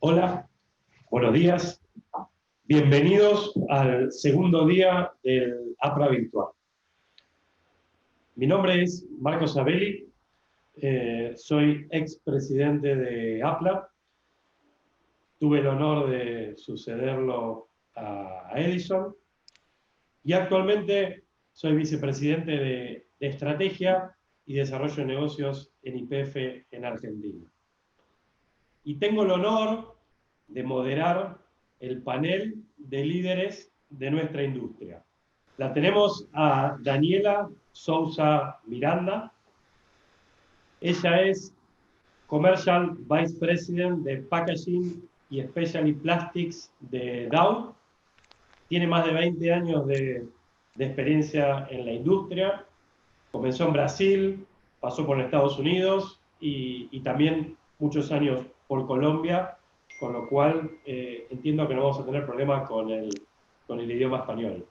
Hola, buenos días. Bienvenidos al segundo día del APRA Virtual. Mi nombre es Marco Sabelli, soy expresidente de APLA. Tuve el honor de sucederlo a Edison y actualmente soy vicepresidente de Estrategia y Desarrollo de Negocios en YPF en Argentina. Y tengo el honor de moderar el panel de líderes de nuestra industria. La tenemos a Daniela Sousa Miranda. Ella es Commercial Vice President de Packaging y Specialty Plastics de Dow. Tiene más de 20 años de experiencia en la industria. Comenzó en Brasil, pasó por Estados Unidos y también muchos años por Colombia, con lo cual entiendo que no vamos a tener problemas con el idioma español.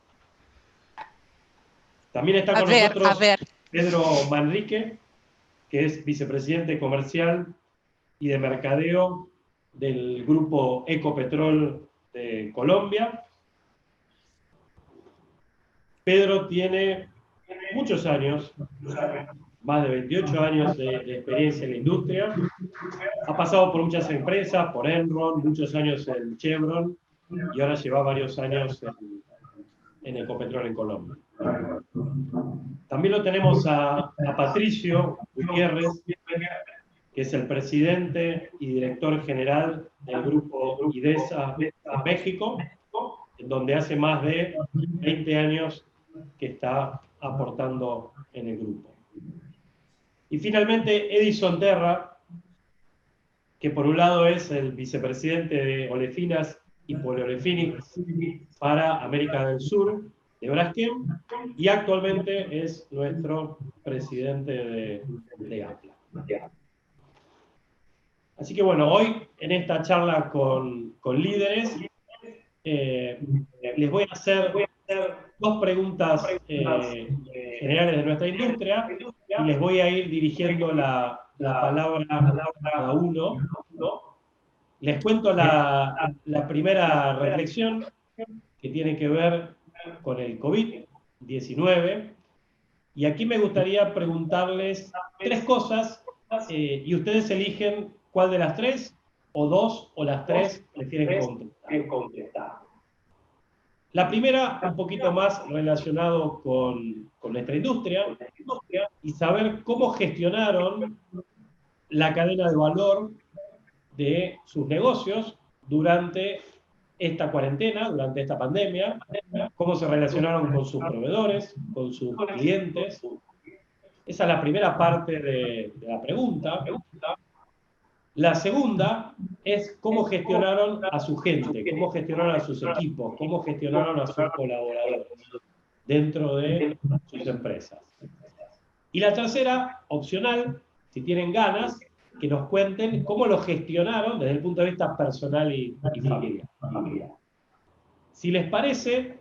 También está con nosotros Pedro Manrique, que es vicepresidente comercial y de mercadeo del grupo Ecopetrol de Colombia. Pedro tiene muchos años, más de 28 años de experiencia en la industria. Ha pasado por muchas empresas, por Enron, muchos años en Chevron, y ahora lleva varios años en Ecopetrol en Colombia. También lo tenemos a Patricio Gutiérrez, que es el presidente y director general del grupo IDESA México, en donde hace más de 20 años que está aportando en el grupo. Y finalmente Edison Terra, que por un lado es el vicepresidente de Olefinas y Polyolefins para América del Sur, de Braskem, y actualmente es nuestro presidente de APLA. Así que bueno, hoy en esta charla con líderes, les voy a hacer dos preguntas generales de nuestra industria y les voy a ir dirigiendo la palabra a cada uno. Les cuento la primera reflexión, que tiene que ver con el COVID-19. Y aquí me gustaría preguntarles tres cosas y ustedes eligen cuál de las tres, o dos, o las tres prefieren contestar. La primera, un poquito más relacionado con nuestra industria, y saber cómo gestionaron la cadena de valor de sus negocios durante esta cuarentena, durante esta pandemia, cómo se relacionaron con sus proveedores, con sus clientes. Esa es la primera parte de la pregunta. La segunda es cómo gestionaron a su gente, cómo gestionaron a sus equipos, cómo gestionaron a sus colaboradores dentro de sus empresas. Y la tercera, opcional, si tienen ganas, que nos cuenten cómo lo gestionaron desde el punto de vista personal y familiar. Si les parece,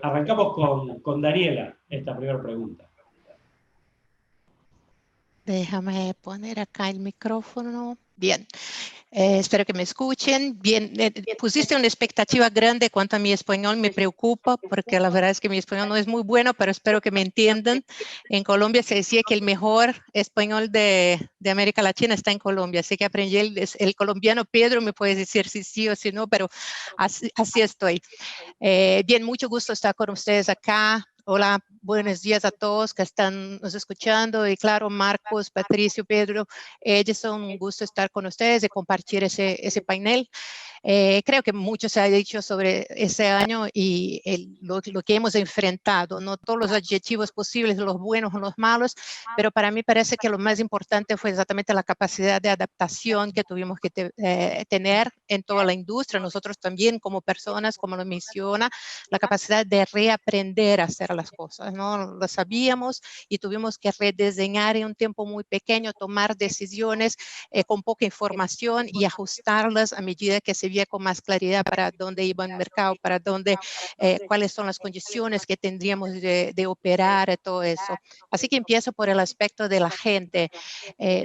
arrancamos con Daniela, esta primera pregunta. Déjame poner acá el micrófono. Bien, espero que me escuchen. Bien, pusiste una expectativa grande cuanto a mi español, me preocupa porque la verdad es que mi español no es muy bueno, pero espero que me entiendan. En Colombia se decía que el mejor español de América Latina está en Colombia, así que aprendí el colombiano. Pedro me puede decir si sí o si no, pero así estoy. Bien, mucho gusto estar con ustedes acá. Hola, buenos días a todos que están nos escuchando y claro, Marcos, Patricio, Pedro, Edison, un gusto estar con ustedes y compartir ese panel. Creo que mucho se ha dicho sobre ese año y lo que hemos enfrentado, no todos los adjetivos posibles, los buenos o los malos, pero para mí parece que lo más importante fue exactamente la capacidad de adaptación que tuvimos que tener en toda la industria, nosotros también como personas, como lo menciona, la capacidad de reaprender a hacer las cosas, ¿no? Lo sabíamos y tuvimos que rediseñar en un tiempo muy pequeño, tomar decisiones con poca información y ajustarlas a medida que se sabía con más claridad para dónde iba el mercado, para dónde, cuáles son las condiciones que tendríamos de operar, todo eso. Así que empiezo por el aspecto de la gente.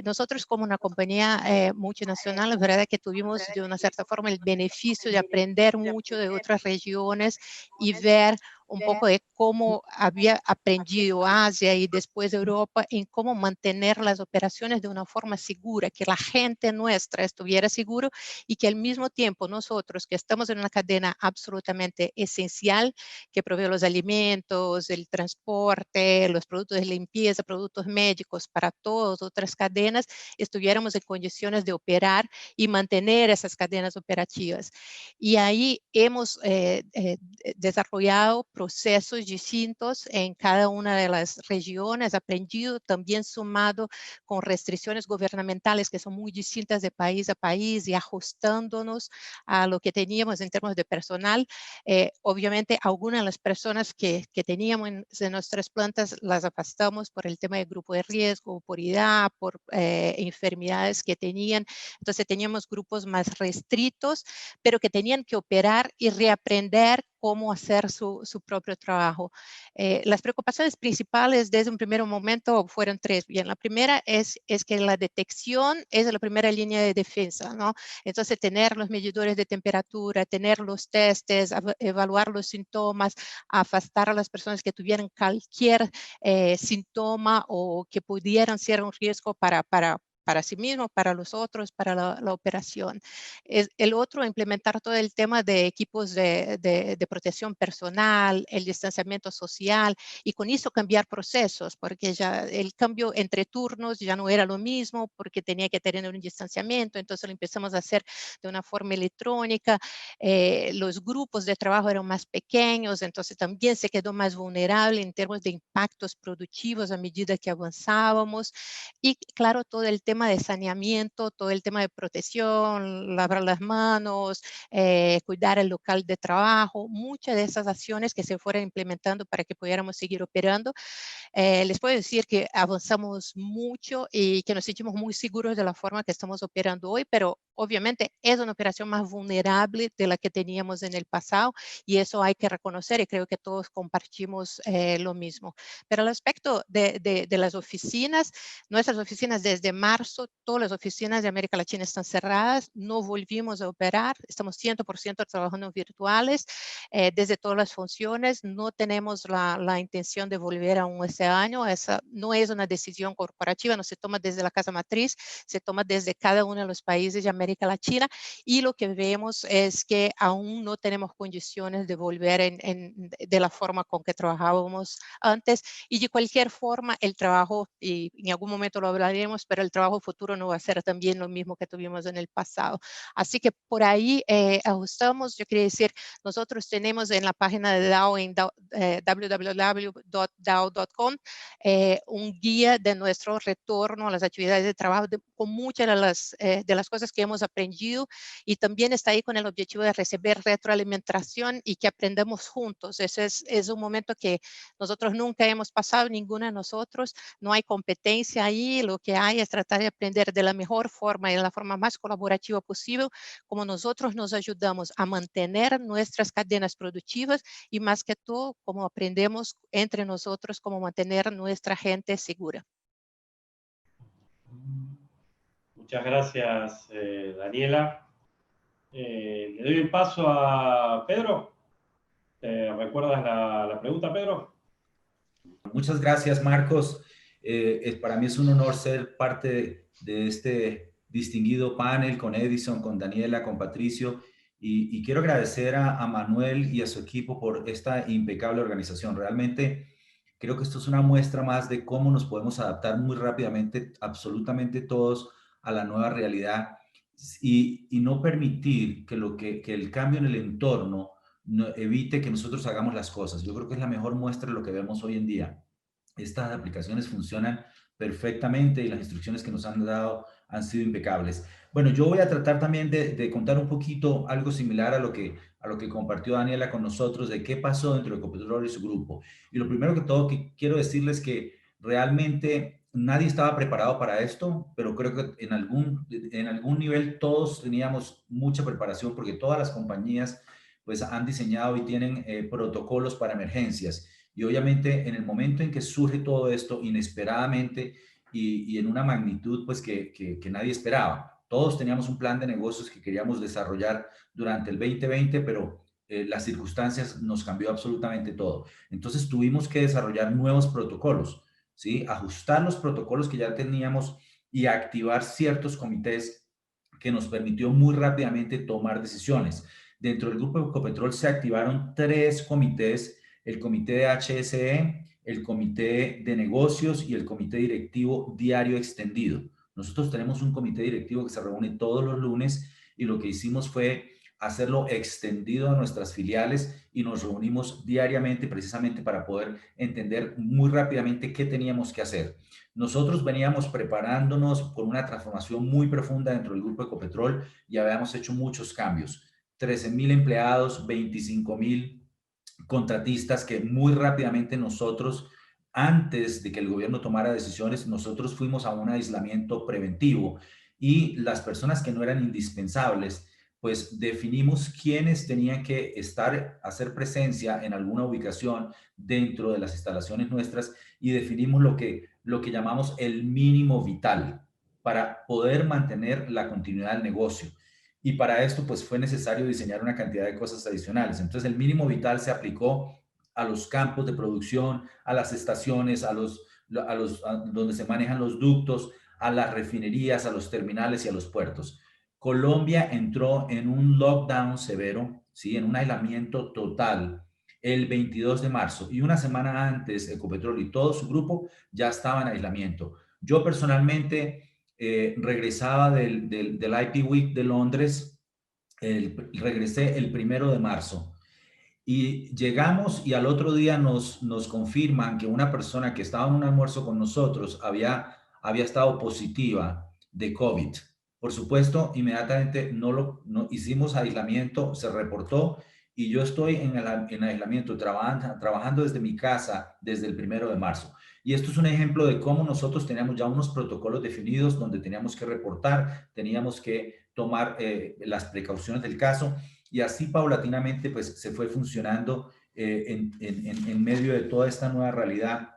Nosotros como una compañía multinacional, la verdad es que tuvimos de una cierta forma el beneficio de aprender mucho de otras regiones y ver un poco de cómo había aprendido Asia y después Europa en cómo mantener las operaciones de una forma segura, que la gente nuestra estuviera seguro y que al mismo tiempo nosotros que estamos en una cadena absolutamente esencial que provee los alimentos, el transporte, los productos de limpieza, productos médicos para todas otras cadenas, estuviéramos en condiciones de operar y mantener esas cadenas operativas. Y ahí hemos desarrollado procesos distintos en cada una de las regiones, aprendido también sumado con restricciones gubernamentales que son muy distintas de país a país y ajustándonos a lo que teníamos en términos de personal. Obviamente, algunas de las personas que teníamos en nuestras plantas las afastamos por el tema de grupo de riesgo, por edad, por enfermedades que tenían. Entonces, teníamos grupos más restritos, pero que tenían que operar y reaprender cómo hacer su propio trabajo. Las preocupaciones principales desde un primer momento fueron tres. Bien, la primera es que la detección es la primera línea de defensa, ¿no? Entonces, tener los medidores de temperatura, tener los testes, evaluar los síntomas, afastar a las personas que tuvieran cualquier síntoma o que pudieran ser un riesgo para sí mismo, para los otros, para la operación. El otro, implementar todo el tema de equipos de protección personal, el distanciamiento social, y con eso cambiar procesos, porque ya el cambio entre turnos ya no era lo mismo, porque tenía que tener un distanciamiento, entonces lo empezamos a hacer de una forma electrónica. Los grupos de trabajo eran más pequeños, entonces también se quedó más vulnerable en términos de impactos productivos a medida que avanzábamos. Y claro, todo el tema de saneamiento, todo el tema de protección, lavar las manos, cuidar el local de trabajo, muchas de esas acciones que se fueron implementando para que pudiéramos seguir operando. Les puedo decir que avanzamos mucho y que nos sentimos muy seguros de la forma que estamos operando hoy, pero obviamente es una operación más vulnerable de la que teníamos en el pasado y eso hay que reconocer y creo que todos compartimos lo mismo. Pero al aspecto de las oficinas, nuestras oficinas desde marzo, todas las oficinas de América Latina están cerradas, no volvimos a operar, estamos 100% trabajando virtuales desde todas las funciones, no tenemos la intención de volver aún este año, esa no es una decisión corporativa, no se toma desde la casa matriz, se toma desde cada uno de los países de América Latina y lo que vemos es que aún no tenemos condiciones de volver de la forma con que trabajábamos antes y de cualquier forma el trabajo, y en algún momento lo hablaremos, pero el trabajo futuro no va a ser también lo mismo que tuvimos en el pasado. Así que por ahí ajustamos, yo quería decir, nosotros tenemos en la página de Dow en www.dow.com un guía de nuestro retorno a las actividades de trabajo con muchas de las cosas que hemos aprendido y también está ahí con el objetivo de recibir retroalimentación y que aprendamos juntos. Ese es un momento que nosotros nunca hemos pasado, ninguno de nosotros, no hay competencia ahí, lo que hay es tratar de aprender de la mejor forma y de la forma más colaborativa posible, como nosotros nos ayudamos a mantener nuestras cadenas productivas y más que todo, como aprendemos entre nosotros, cómo mantener nuestra gente segura. Muchas gracias, Daniela. Le doy el paso a Pedro. ¿Recuerdas la pregunta, Pedro? Muchas gracias, Marcos. Para mí es un honor ser parte de este distinguido panel con Edison, con Daniela, con Patricio. Y quiero agradecer a Manuel y a su equipo por esta impecable organización. Realmente creo que esto es una muestra más de cómo nos podemos adaptar muy rápidamente, absolutamente todos, a la nueva realidad y no permitir que el cambio en el entorno evite que nosotros hagamos las cosas. Yo creo que es la mejor muestra de lo que vemos hoy en día. Estas aplicaciones funcionan perfectamente y las instrucciones que nos han dado han sido impecables. Bueno, yo voy a tratar también de contar un poquito algo similar a lo que compartió Daniela con nosotros de qué pasó dentro de Ecopetrol y su grupo. Y lo primero que todo que quiero decirles que realmente nadie estaba preparado para esto, pero creo que en algún nivel todos teníamos mucha preparación porque todas las compañías pues han diseñado y tienen protocolos para emergencias. Y obviamente en el momento en que surge todo esto inesperadamente y en una magnitud pues que nadie esperaba, todos teníamos un plan de negocios que queríamos desarrollar durante el 2020, pero las circunstancias nos cambió absolutamente todo. Entonces tuvimos que desarrollar nuevos protocolos, ¿sí? Ajustar los protocolos que ya teníamos y activar ciertos comités que nos permitió muy rápidamente tomar decisiones. Dentro del grupo Ecopetrol se activaron 3 comités, el comité de HSE, el comité de negocios y el comité directivo diario extendido. Nosotros tenemos un comité directivo que se reúne todos los lunes y lo que hicimos fue hacerlo extendido a nuestras filiales y nos reunimos diariamente precisamente para poder entender muy rápidamente qué teníamos que hacer. Nosotros veníamos preparándonos con una transformación muy profunda dentro del grupo Ecopetrol y habíamos hecho muchos cambios. 13,000 empleados, 25,000 contratistas que muy rápidamente nosotros, antes de que el gobierno tomara decisiones, nosotros fuimos a un aislamiento preventivo y las personas que no eran indispensables, pues definimos quiénes tenían que estar, hacer presencia en alguna ubicación dentro de las instalaciones nuestras y definimos lo que llamamos el mínimo vital para poder mantener la continuidad del negocio. Y para esto, pues fue necesario diseñar una cantidad de cosas adicionales. Entonces, el mínimo vital se aplicó a los campos de producción, a las estaciones, a donde se manejan los ductos, a las refinerías, a los terminales y a los puertos. Colombia entró en un lockdown severo, ¿sí? En un aislamiento total el 22 de marzo y una semana antes Ecopetrol y todo su grupo ya estaba en aislamiento. Yo personalmente regresaba del IP Week de Londres, regresé el 1 de marzo y llegamos y al otro día nos confirman que una persona que estaba en un almuerzo con nosotros había estado positiva de COVID. Por supuesto, inmediatamente no hicimos aislamiento, se reportó y yo estoy en aislamiento trabajando desde mi casa desde el 1 de marzo. Y esto es un ejemplo de cómo nosotros teníamos ya unos protocolos definidos donde teníamos que reportar, teníamos que tomar las precauciones del caso y así paulatinamente pues se fue funcionando en medio de toda esta nueva realidad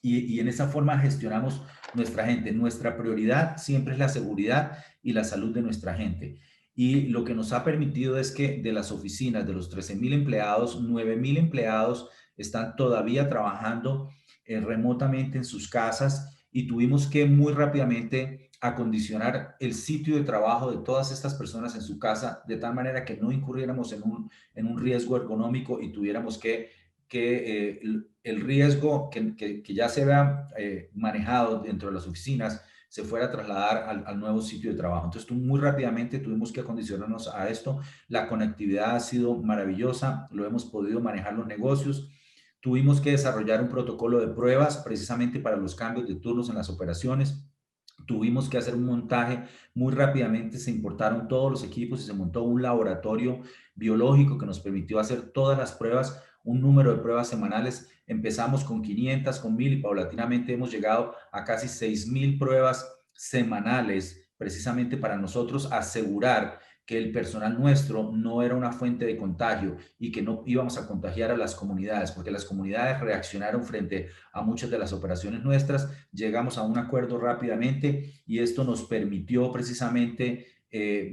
y en esa forma gestionamos nuestra gente. Nuestra prioridad siempre es la seguridad y la salud de nuestra gente. Y lo que nos ha permitido es que de las oficinas, de los 13,000 empleados, 9,000 empleados están todavía trabajando remotamente en sus casas y tuvimos que muy rápidamente acondicionar el sitio de trabajo de todas estas personas en su casa de tal manera que no incurriéramos en un riesgo ergonómico y tuviéramos que el riesgo que ya se había manejado dentro de las oficinas se fuera a trasladar al nuevo sitio de trabajo. Entonces, muy rápidamente tuvimos que acondicionarnos a esto. La conectividad ha sido maravillosa, lo hemos podido manejar los negocios. Tuvimos que desarrollar un protocolo de pruebas precisamente para los cambios de turnos en las operaciones. Tuvimos que hacer un montaje muy rápidamente, se importaron todos los equipos y se montó un laboratorio biológico que nos permitió hacer todas las pruebas, un número de pruebas semanales. Empezamos con 500, con 1,000 y paulatinamente hemos llegado a casi 6,000 pruebas semanales, precisamente para nosotros asegurar que el personal nuestro no era una fuente de contagio y que no íbamos a contagiar a las comunidades, porque las comunidades reaccionaron frente a muchas de las operaciones nuestras. Llegamos a un acuerdo rápidamente y esto nos permitió precisamente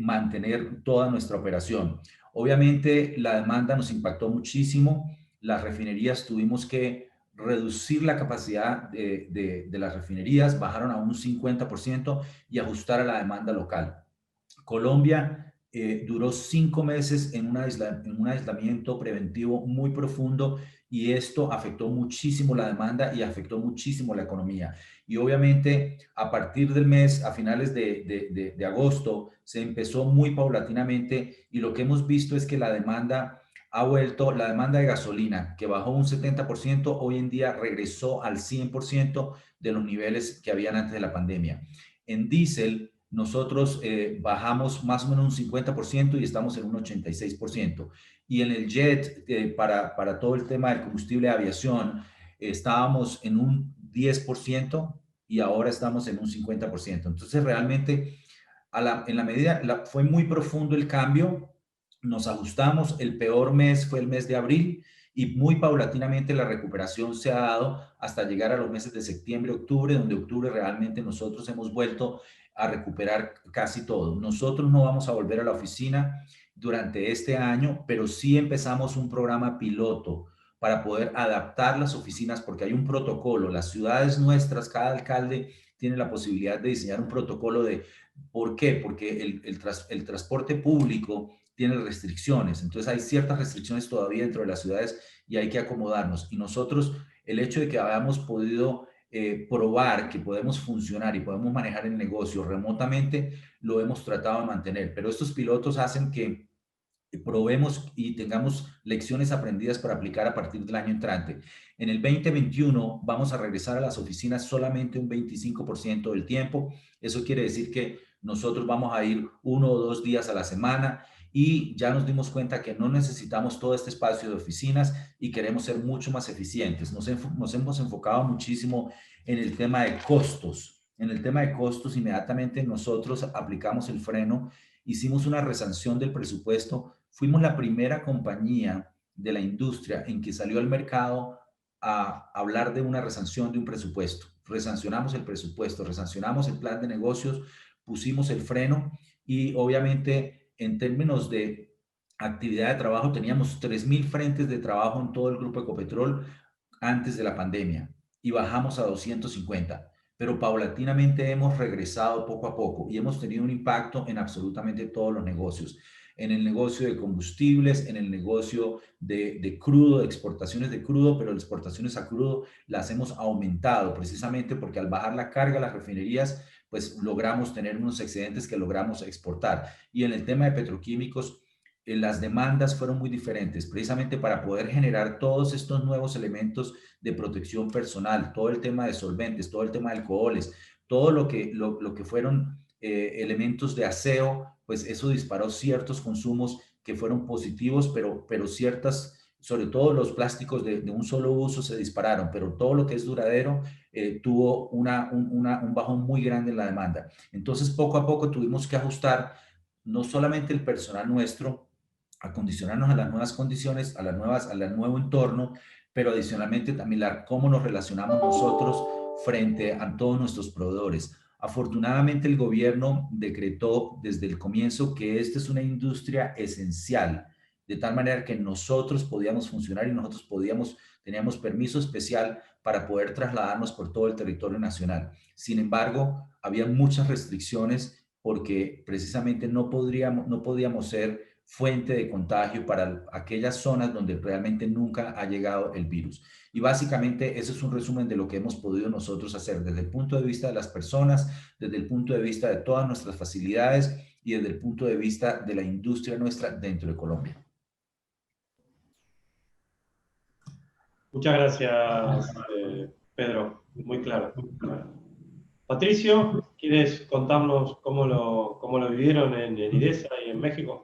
mantener toda nuestra operación. Obviamente la demanda nos impactó muchísimo. Las refinerías tuvimos que reducir la capacidad de las refinerías, bajaron a un 50% y ajustar a la demanda local. Colombia duró 5 meses en un aislamiento preventivo muy profundo y esto afectó muchísimo la demanda y afectó muchísimo la economía. Y obviamente a partir del mes, a finales de agosto, se empezó muy paulatinamente y lo que hemos visto es que la demanda ha vuelto, la demanda de gasolina, que bajó un 70%, hoy en día regresó al 100% de los niveles que habían antes de la pandemia. En diésel, nosotros bajamos más o menos un 50% y estamos en un 86%. Y en el jet, para todo el tema del combustible de aviación, estábamos en un 10%, y ahora estamos en un 50%. Entonces, realmente, en la medida, fue muy profundo el cambio, nos ajustamos, el peor mes fue el mes de abril, y muy paulatinamente la recuperación se ha dado hasta llegar a los meses de septiembre, octubre, donde octubre realmente nosotros hemos vuelto a recuperar casi todo. Nosotros no vamos a volver a la oficina durante este año, pero sí empezamos un programa piloto para poder adaptar las oficinas, porque hay un protocolo. Las ciudades nuestras, cada alcalde tiene la posibilidad de diseñar un protocolo de... ¿Por qué? Porque el transporte público tiene restricciones, entonces hay ciertas restricciones todavía dentro de las ciudades y hay que acomodarnos. Y nosotros, el hecho de que hayamos podido probar que podemos funcionar y podemos manejar el negocio remotamente, lo hemos tratado de mantener, pero estos pilotos hacen que probemos y tengamos lecciones aprendidas para aplicar a partir del año entrante. En el 2021 vamos a regresar a las oficinas solamente un 25% del tiempo. Eso quiere decir que nosotros vamos a ir 1 o 2 días a la semana, y ya nos dimos cuenta que no necesitamos todo este espacio de oficinas y queremos ser mucho más eficientes. Nos hemos enfocado muchísimo en el tema de costos. En el tema de costos, inmediatamente nosotros aplicamos el freno, hicimos una resanción del presupuesto. Fuimos la primera compañía de la industria en que salió al mercado a hablar de una resanción de un presupuesto. Resancionamos el presupuesto, resancionamos el plan de negocios, pusimos el freno, y obviamente en términos de actividad de trabajo teníamos 3,000 frentes de trabajo en todo el grupo Ecopetrol antes de la pandemia, y bajamos a 250. Pero paulatinamente hemos regresado poco a poco y hemos tenido un impacto en absolutamente todos los negocios. En el negocio de combustibles, en el negocio de crudo, de exportaciones de crudo, pero las exportaciones a crudo las hemos aumentado precisamente porque al bajar la carga a las refinerías, pues logramos tener unos excedentes que logramos exportar. Y en el tema de petroquímicos, las demandas fueron muy diferentes, precisamente para poder generar todos estos nuevos elementos de protección personal, todo el tema de solventes, todo el tema de alcoholes, todo lo que fueron elementos de aseo, pues eso disparó ciertos consumos que fueron positivos, pero ciertas, sobre todo los plásticos de un solo uso se dispararon, pero todo lo que es duradero tuvo un bajón muy grande en la demanda. Entonces, poco a poco tuvimos que ajustar no solamente el personal nuestro, acondicionarnos a las nuevas condiciones, al nuevo entorno, pero adicionalmente también cómo nos relacionamos nosotros frente a todos nuestros proveedores. Afortunadamente, el gobierno decretó desde el comienzo que esta es una industria esencial, de tal manera que nosotros podíamos funcionar y nosotros teníamos permiso especial para poder trasladarnos por todo el territorio nacional. Sin embargo, había muchas restricciones porque precisamente no podíamos ser fuente de contagio para aquellas zonas donde realmente nunca ha llegado el virus. Y básicamente eso es un resumen de lo que hemos podido nosotros hacer desde el punto de vista de las personas, desde el punto de vista de todas nuestras facilidades y desde el punto de vista de la industria nuestra dentro de Colombia. Muchas gracias, Pedro. Muy claro. Patricio, ¿quieres contarnos cómo lo vivieron en IDESA y en México?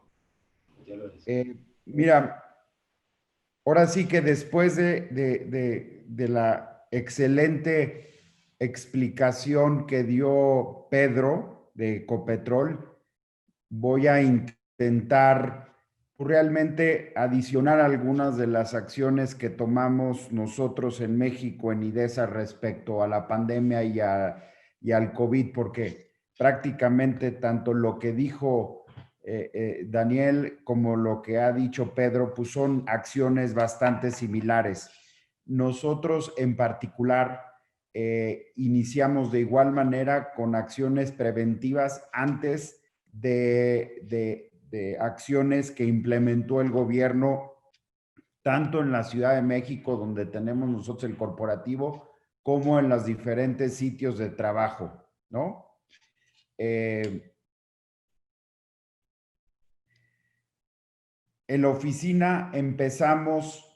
Mira, ahora sí que después de la excelente explicación que dio Pedro de Ecopetrol, voy a intentar realmente adicionar algunas de las acciones que tomamos nosotros en México en IDESA respecto a la pandemia y al COVID, porque prácticamente tanto lo que dijo Daniel como lo que ha dicho Pedro, pues son acciones bastante similares. Nosotros en particular iniciamos de igual manera con acciones preventivas antes de acciones que implementó el gobierno, tanto en la Ciudad de México, donde tenemos nosotros el corporativo, como en los diferentes sitios de trabajo, ¿no? En la oficina empezamos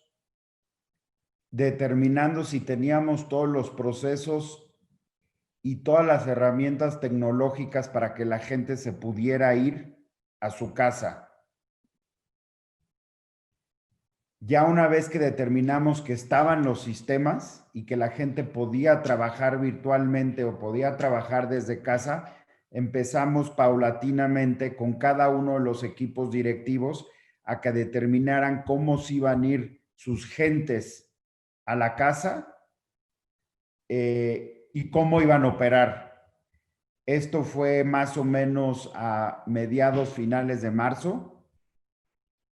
determinando si teníamos todos los procesos y todas las herramientas tecnológicas para que la gente se pudiera ir a su casa. Ya una vez que determinamos que estaban los sistemas y que la gente podía trabajar virtualmente o podía trabajar desde casa, empezamos paulatinamente con cada uno de los equipos directivos a que determinaran cómo se iban a ir sus gentes a la casa y cómo iban a operar. Esto fue más o menos a mediados finales de marzo.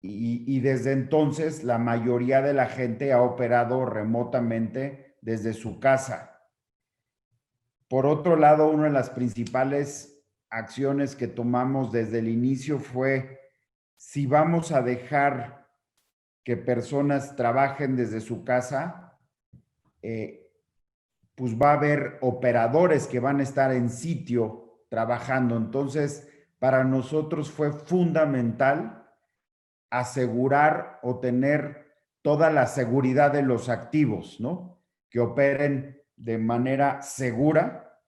Y desde entonces la mayoría de la gente ha operado remotamente desde su casa. Por otro lado, una de las principales acciones que tomamos desde el inicio fue si vamos a dejar que personas trabajen desde su casa, pues va a haber operadores que van a estar en sitio trabajando. Entonces, para nosotros fue fundamental asegurar o tener toda la seguridad de los activos, ¿no? Que operen de manera segura,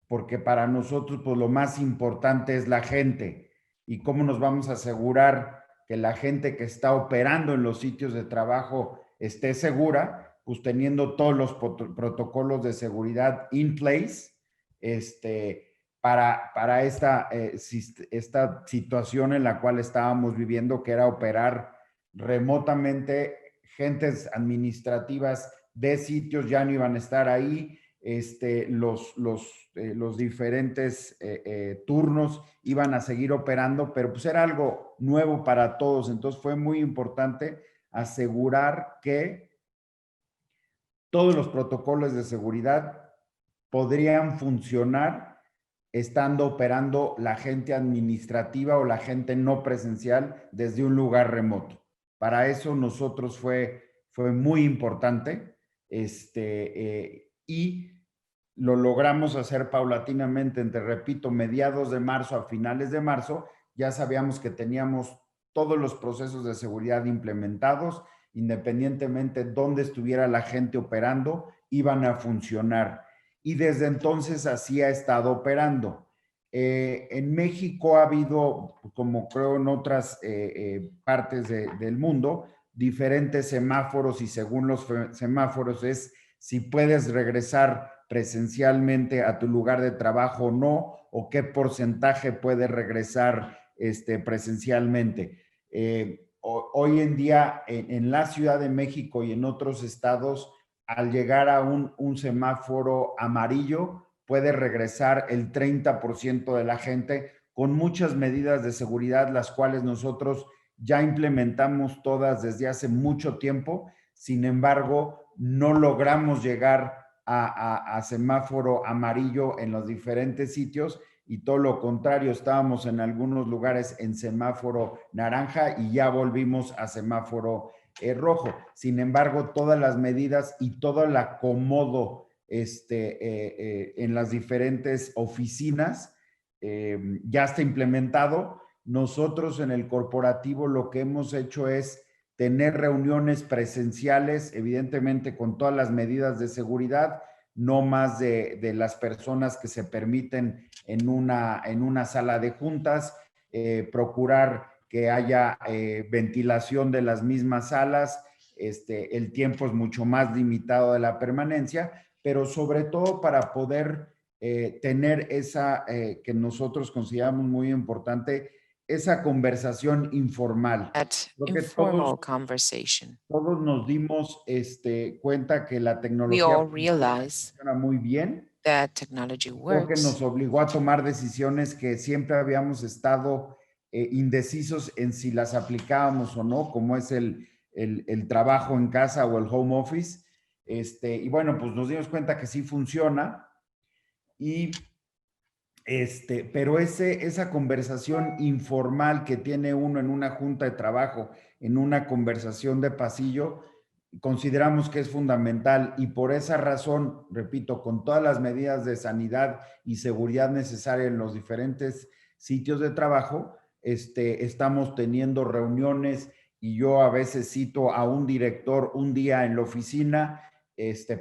porque para nosotros, pues lo más importante es la gente. ¿Y cómo nos vamos a asegurar que la gente que está operando en los sitios de trabajo esté segura? Pues teniendo todos los protocolos de seguridad in place, para esta situación en la cual estábamos viviendo, que era operar remotamente. Gentes administrativas de sitios ya no iban a estar ahí, los diferentes turnos iban a seguir operando, pero pues era algo nuevo para todos. Entonces fue muy importante asegurar que todos los protocolos de seguridad podrían funcionar estando operando la gente administrativa o la gente no presencial desde un lugar remoto. Para eso nosotros fue muy importante, y lo logramos hacer paulatinamente entre, repito, mediados de marzo a finales de marzo. Ya sabíamos que teníamos todos los procesos de seguridad implementados, independientemente de dónde estuviera la gente operando, iban a funcionar. Y desde entonces así ha estado operando. En México ha habido, como creo en otras partes del mundo, diferentes semáforos, y según los semáforos es si puedes regresar presencialmente a tu lugar de trabajo o no, o qué porcentaje puedes regresar presencialmente. Hoy en día en la Ciudad de México y en otros estados, al llegar a un semáforo amarillo, puede regresar el 30% de la gente con muchas medidas de seguridad, las cuales nosotros ya implementamos todas desde hace mucho tiempo. Sin embargo, no logramos llegar a semáforo amarillo en los diferentes sitios, y todo lo contrario, estábamos en algunos lugares en semáforo naranja y ya volvimos a semáforo rojo. Sin embargo, todas las medidas y todo el acomodo en las diferentes oficinas ya está implementado. Nosotros en el corporativo lo que hemos hecho es tener reuniones presenciales, evidentemente con todas las medidas de seguridad, no más de las personas que se permiten en una sala de juntas, procurar que haya ventilación de las mismas salas, el tiempo es mucho más limitado de la permanencia, pero sobre todo para poder tener esa, que nosotros consideramos muy importante, esa conversación informal. That informal conversation. Todos nos dimos cuenta que la We tecnología all realize funciona muy bien. that technology Creo que nos works. obligó a tomar decisiones que siempre habíamos estado indecisos en si las aplicábamos o no, como es el trabajo en casa o el home office. Y bueno, pues nos dimos cuenta que sí funciona. Y pero esa conversación informal que tiene uno en una junta de trabajo, en una conversación de pasillo, consideramos que es fundamental, y por esa razón, repito, con todas las medidas de sanidad y seguridad necesarias en los diferentes sitios de trabajo, estamos teniendo reuniones, y yo a veces cito a un director un día en la oficina,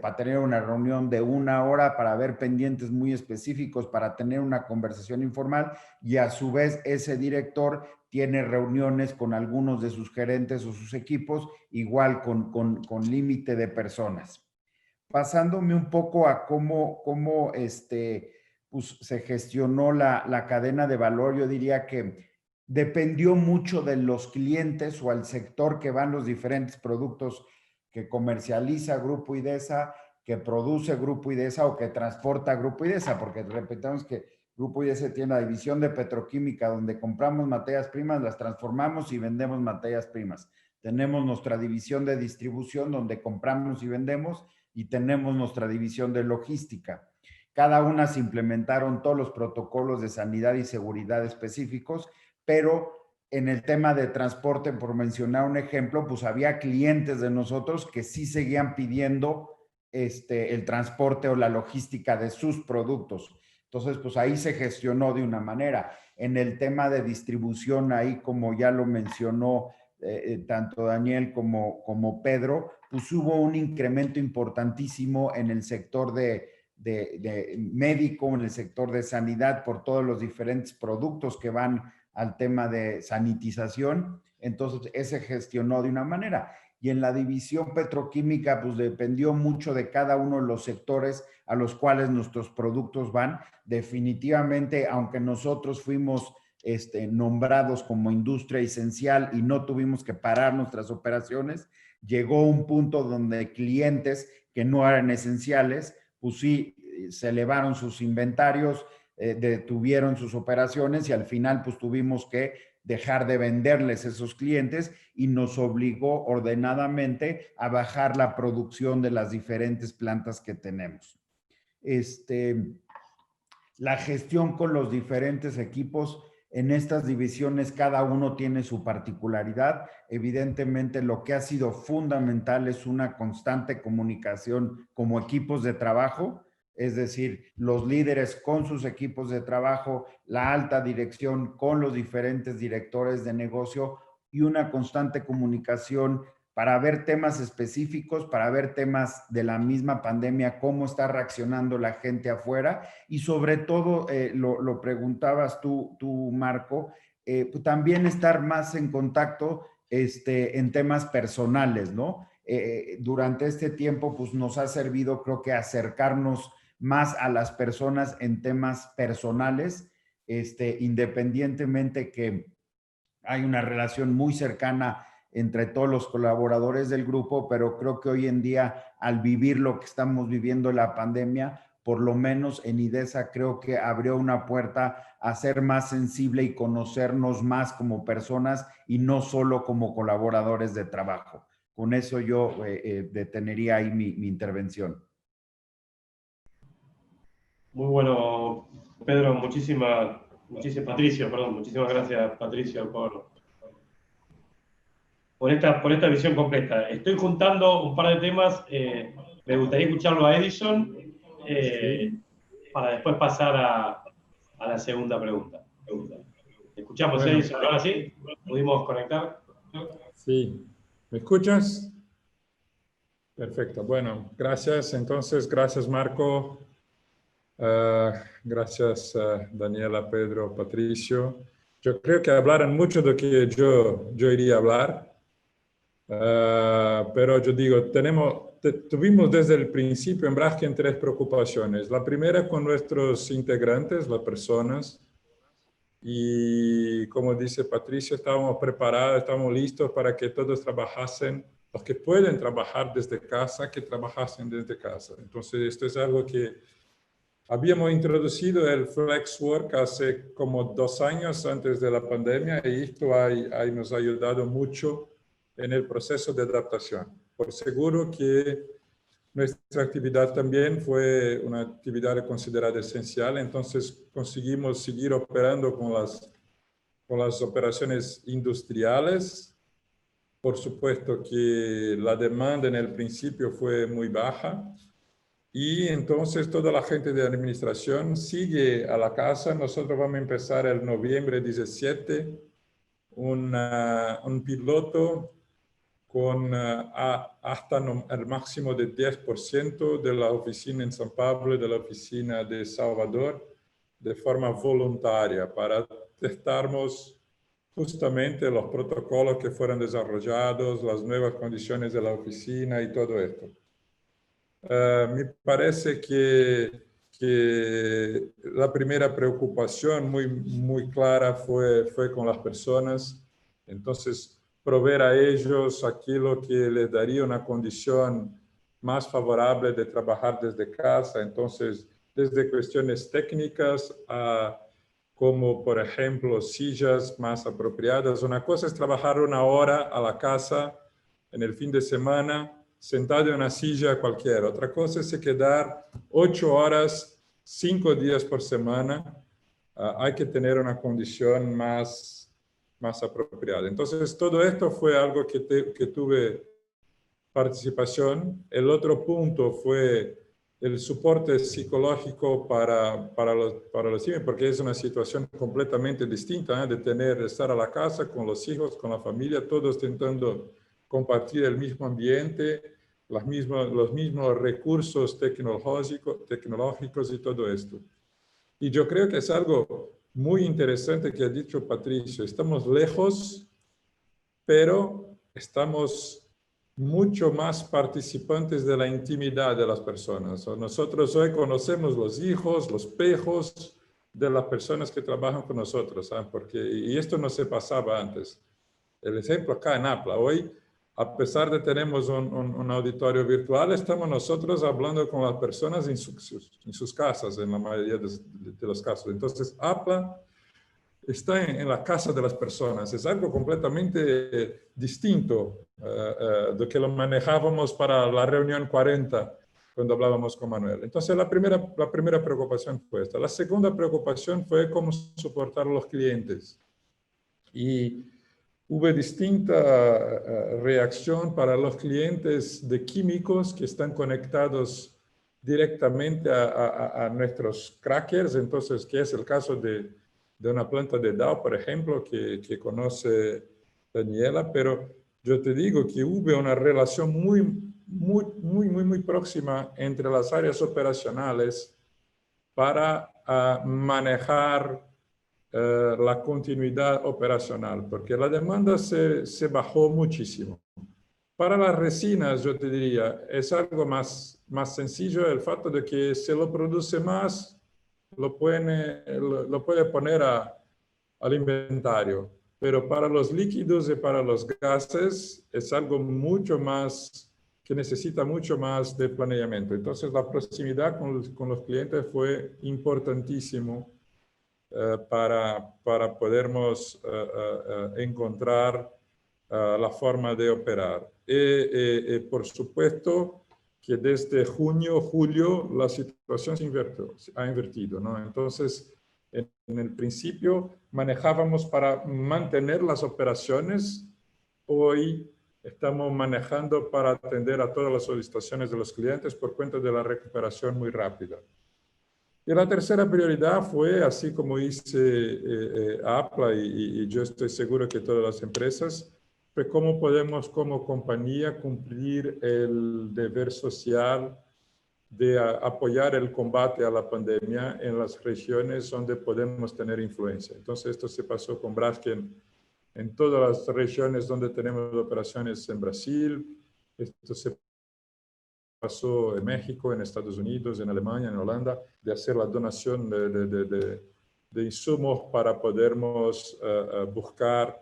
para tener una reunión de 1 hora, para ver pendientes muy específicos, para tener una conversación informal, y a su vez ese director tiene reuniones con algunos de sus gerentes o sus equipos, igual con límite de personas. Pasándome un poco a cómo pues, se gestionó la cadena de valor, yo diría que dependió mucho de los clientes o al sector que van los diferentes productos que comercializa Grupo IDESA, que produce Grupo IDESA o que transporta Grupo IDESA, porque repitamos que Grupo IDESA tiene la división de petroquímica donde compramos materias primas, las transformamos y vendemos materias primas. Tenemos nuestra división de distribución donde compramos y vendemos, y tenemos nuestra división de logística. Cada una se implementaron todos los protocolos de sanidad y seguridad específicos, pero en el tema de transporte, por mencionar un ejemplo, pues había clientes de nosotros que sí seguían pidiendo el transporte o la logística de sus productos. Entonces, pues ahí se gestionó de una manera. En el tema de distribución, ahí como ya lo mencionó tanto Daniel como Pedro, pues hubo un incremento importantísimo en el sector de médico, en el sector de sanidad, por todos los diferentes productos que van al tema de sanitización. Entonces, ese gestionó de una manera. Y en la división petroquímica, pues dependió mucho de cada uno de los sectores a los cuales nuestros productos van. Definitivamente, aunque nosotros fuimos nombrados como industria esencial y no tuvimos que parar nuestras operaciones, llegó un punto donde clientes que no eran esenciales, pues sí, se elevaron sus inventarios, detuvieron sus operaciones y al final pues tuvimos que dejar de venderles a esos clientes y nos obligó ordenadamente a bajar la producción de las diferentes plantas que tenemos. La gestión con los diferentes equipos en estas divisiones, cada uno tiene su particularidad. Evidentemente, lo que ha sido fundamental es una constante comunicación como equipos de trabajo, es decir, los líderes con sus equipos de trabajo, la alta dirección con los diferentes directores de negocio y una constante comunicación para ver temas específicos, para ver temas de la misma pandemia, cómo está reaccionando la gente afuera y sobre todo, lo preguntabas tú Marco, pues también estar más en contacto en temas personales, ¿no? Durante este tiempo, pues nos ha servido, creo que acercarnos más a las personas en temas personales, independientemente que hay una relación muy cercana entre todos los colaboradores del grupo, pero creo que hoy en día, al vivir lo que estamos viviendo la pandemia, por lo menos en IDESA creo que abrió una puerta a ser más sensible y conocernos más como personas y no solo como colaboradores de trabajo. Con eso yo detenería ahí mi intervención. Muy bueno, Pedro, Patricio, muchísimas gracias, Patricio, por esta visión completa. Estoy juntando un par de temas, me gustaría escucharlo a Edison, para después pasar a la segunda pregunta. Escuchamos, bueno. Edison, ahora sí, ¿pudimos conectar? Sí, ¿me escuchas? Perfecto, bueno, gracias. Entonces, gracias Marco, gracias Daniela, Pedro, Patricio. Yo creo que hablaron mucho de lo que yo iría a hablar. Pero yo digo, tuvimos desde el principio en Braskem 3 preocupaciones. La primera con nuestros integrantes, las personas, y como dice Patricio, estábamos preparados, estábamos listos para que todos trabajasen, los que pueden trabajar desde casa, que trabajasen desde casa. Entonces, esto es algo que habíamos introducido el Flex Work hace como 2 años antes de la pandemia y esto nos ha ayudado mucho en el proceso de adaptación. Por seguro que nuestra actividad también fue una actividad considerada esencial, entonces conseguimos seguir operando con las operaciones industriales. Por supuesto que la demanda en el principio fue muy baja y entonces toda la gente de administración sigue a la casa. Nosotros vamos a empezar el noviembre 17 un piloto con hasta el máximo de 10% de la oficina en San Pablo y de la oficina de Salvador de forma voluntaria para testarmos justamente los protocolos que fueron desarrollados, las nuevas condiciones de la oficina y todo esto. Me parece que la primera preocupación muy clara fue con las personas. Entonces, proveer a ellos aquello que les daría una condición más favorable de trabajar desde casa. Entonces, desde cuestiones técnicas a como, por ejemplo, sillas más apropiadas. Una cosa es trabajar 1 hora a la casa en el fin de semana, sentado en una silla cualquiera. Otra cosa es quedar 8 horas, 5 días por semana. Hay que tener una condición más apropiada. Entonces, todo esto fue algo que tuve participación. El otro punto fue el soporte psicológico para los hijos, porque es una situación completamente distinta, de estar a la casa con los hijos, con la familia, todos intentando compartir el mismo ambiente, los mismos recursos tecnológicos y todo esto. Y yo creo que es algo muy interesante que ha dicho Patricio. Estamos lejos, pero estamos mucho más participantes de la intimidad de las personas. Nosotros hoy conocemos los hijos, los pejos de las personas que trabajan con nosotros, ¿sabes? Y esto no se pasaba antes. El ejemplo acá en Apla, hoy, a pesar de tenemos un auditorio virtual, estamos nosotros hablando con las personas en sus casas, en la mayoría de los casos. Entonces, Apla está en la casa de las personas. Es algo completamente distinto de que lo manejábamos para la reunión 40, cuando hablábamos con Manuel. Entonces, la primera preocupación fue esta. La segunda preocupación fue cómo soportar a los clientes. Y hubo distinta reacción para los clientes de químicos que están conectados directamente a nuestros crackers. Entonces, que es el caso de una planta de Dow, por ejemplo, que conoce Daniela, pero yo te digo que hubo una relación muy próxima entre las áreas operacionales para manejar la continuidad operacional, porque la demanda se bajó muchísimo. Para las resinas, yo te diría, es algo más sencillo el fato de que se lo produce más, lo puede poner al inventario. Pero para los líquidos y para los gases es algo mucho más, que necesita mucho más de planeamiento. Entonces, la proximidad con los clientes fue importantísimo para podermos encontrar la forma de operar. Por supuesto, que desde junio, julio, la situación ha invertido, ¿no? Entonces, en el principio manejábamos para mantener las operaciones. Hoy estamos manejando para atender a todas las solicitaciones de los clientes por cuenta de la recuperación muy rápida. Y la tercera prioridad fue, así como hice Apla y yo estoy seguro que todas las empresas, fue cómo podemos como compañía cumplir el deber social de apoyar el combate a la pandemia en las regiones donde podemos tener influencia. Entonces, esto se pasó con Braskem en todas las regiones donde tenemos operaciones en Brasil. Esto se pasó en México, en Estados Unidos, en Alemania, en Holanda, de hacer la donación de insumos para podermos buscar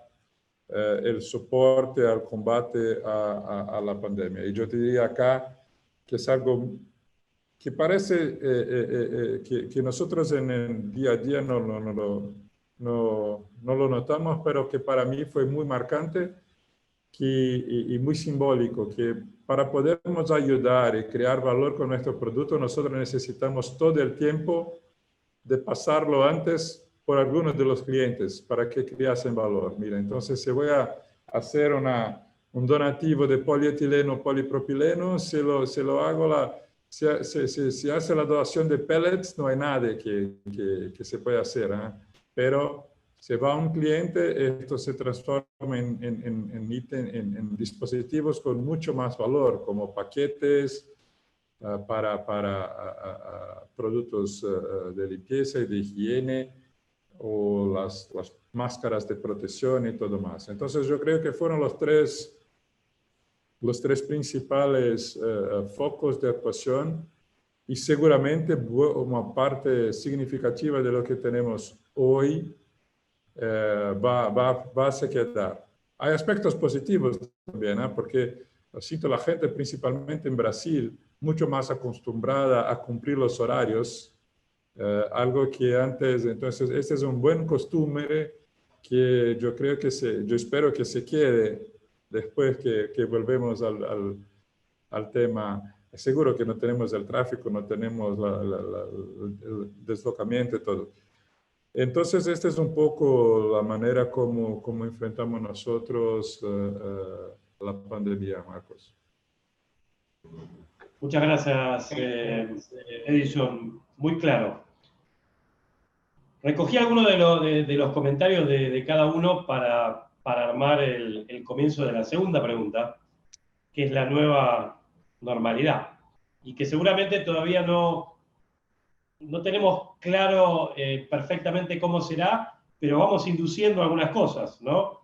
el soporte al combate a la pandemia. Y yo te diría acá que es algo que parece que nosotros en el día a día no lo notamos, pero que para mí fue muy marcante y muy simbólico, que para podernos ayudar y crear valor con nuestro producto, nosotros necesitamos todo el tiempo de pasarlo antes por algunos de los clientes para que creasen valor. Mira, entonces si voy a hacer un donativo de polietileno, polipropileno, si lo hago, si hace la donación de pellets, no hay nada que se pueda hacer, ¿eh? Pero Se va un cliente, esto se transforma en dispositivos con mucho más valor, como paquetes para productos de limpieza y de higiene, o las máscaras de protección y todo más. Entonces yo creo que fueron los tres principales focos de actuación, y seguramente una parte significativa de lo que tenemos hoy va a se quedar. Hay aspectos positivos también, porque siento la gente, principalmente en Brasil, mucho más acostumbrada a cumplir los horarios, algo que antes. Entonces este es un buen costumbre que yo creo que yo espero que se quede después que volvemos al tema. Seguro que no tenemos el tráfico, no tenemos el deslocamiento y todo. Entonces, esta es un poco la manera como enfrentamos nosotros la pandemia, Marcos. Muchas gracias, Edison. Muy claro. Recogí algunos de los comentarios de cada uno para armar el comienzo de la segunda pregunta, que es la nueva normalidad, y que seguramente todavía no tenemos claro perfectamente cómo será, pero vamos induciendo algunas cosas, ¿no?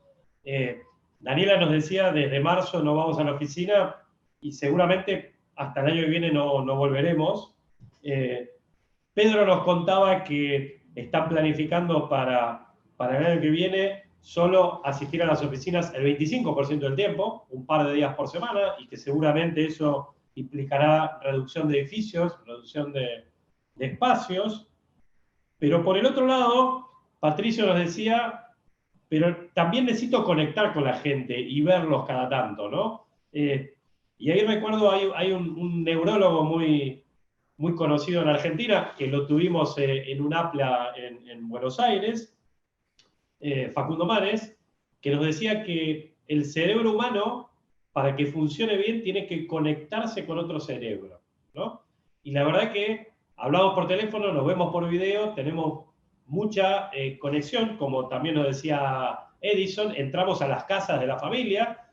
Daniela nos decía, desde marzo no vamos a la oficina y seguramente hasta el año que viene no volveremos. Pedro nos contaba que están planificando para el año que viene solo asistir a las oficinas el 25% del tiempo, un par de días por semana, y que seguramente eso implicará reducción de edificios, reducción de espacios. Pero por el otro lado, Patricio nos decía, pero también necesito conectar con la gente y verlos cada tanto, ¿no? Y ahí recuerdo, hay un neurólogo muy conocido en Argentina, que lo tuvimos en un APLA en Buenos Aires, Facundo Manes, que nos decía que el cerebro humano, para que funcione bien, tiene que conectarse con otro cerebro, ¿no? Y la verdad que hablamos por teléfono, nos vemos por video, tenemos mucha conexión, como también nos decía Edison, entramos a las casas de la familia,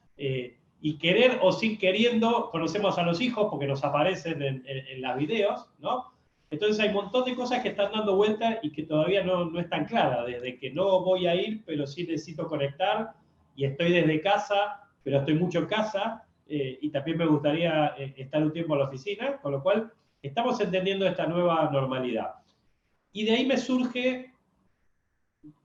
y querer o sin queriendo conocemos a los hijos porque nos aparecen en los videos, ¿no? Entonces hay un montón de cosas que están dando vuelta y que todavía no están claras, desde que no voy a ir, pero sí necesito conectar, y estoy desde casa, pero estoy mucho en casa, y también me gustaría estar un tiempo en la oficina, con lo cual estamos entendiendo esta nueva normalidad. Y de ahí me surge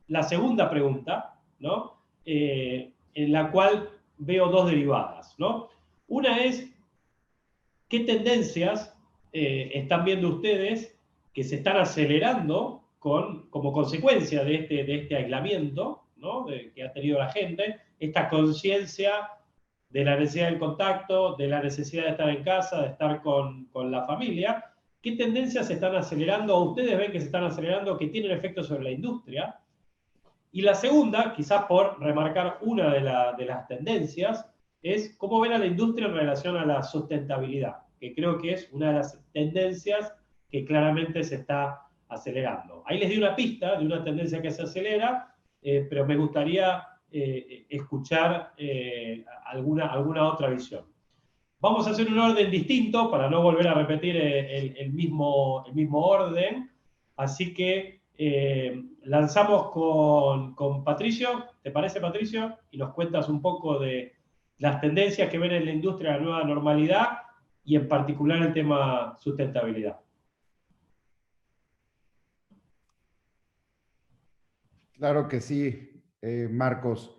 la segunda pregunta, ¿no? En la cual veo dos derivadas, ¿no? Una es, ¿qué tendencias están viendo ustedes que se están acelerando como consecuencia de este aislamiento, ¿no? Que ha tenido la gente, esta conciencia de la necesidad del contacto, de la necesidad de estar en casa, de estar con la familia? ¿Qué tendencias se están acelerando o ustedes ven que se están acelerando que tienen efecto sobre la industria? Y la segunda, quizás por remarcar una de las tendencias, es cómo ven a la industria en relación a la sustentabilidad, que creo que es una de las tendencias que claramente se está acelerando. Ahí les di una pista de una tendencia que se acelera, pero me gustaría escuchar alguna otra visión. Vamos a hacer un orden distinto para no volver a repetir el mismo orden, así que lanzamos con Patricio. ¿Te parece, Patricio? Y nos cuentas un poco de las tendencias que ven en la industria de la nueva normalidad y en particular el tema sustentabilidad. Claro que sí, Marcos.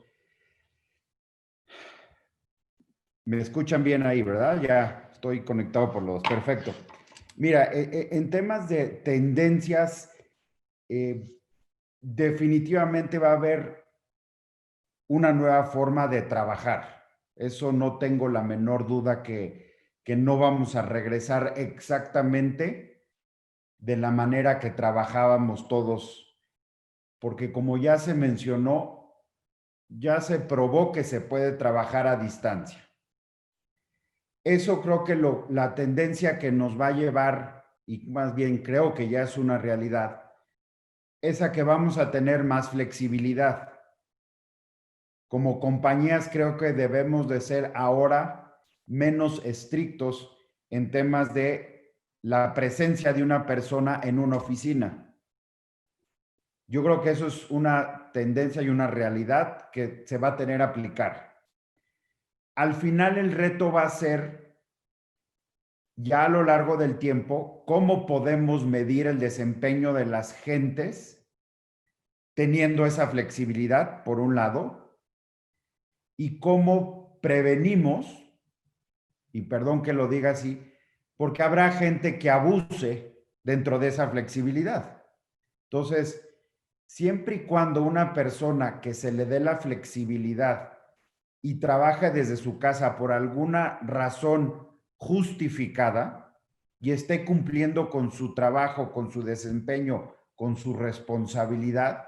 Me escuchan bien ahí, ¿verdad? Ya estoy conectado por los dos. Perfecto. Mira, en temas de tendencias, definitivamente va a haber una nueva forma de trabajar. Eso no tengo la menor duda que no vamos a regresar exactamente de la manera que trabajábamos todos, porque como ya se mencionó, ya se probó que se puede trabajar a distancia. Eso creo que la tendencia que nos va a llevar, y más bien creo que ya es una realidad, es a que vamos a tener más flexibilidad. Como compañías creo que debemos de ser ahora menos estrictos en temas de la presencia de una persona en una oficina. Yo creo que eso es una tendencia y una realidad que se va a tener que aplicar. Al final el reto va a ser, ya a lo largo del tiempo, cómo podemos medir el desempeño de las gentes teniendo esa flexibilidad, por un lado, y cómo prevenimos, y perdón que lo diga así, porque habrá gente que abuse dentro de esa flexibilidad. Entonces, siempre y cuando una persona que se le dé la flexibilidad y trabaja desde su casa por alguna razón justificada y esté cumpliendo con su trabajo, con su desempeño, con su responsabilidad,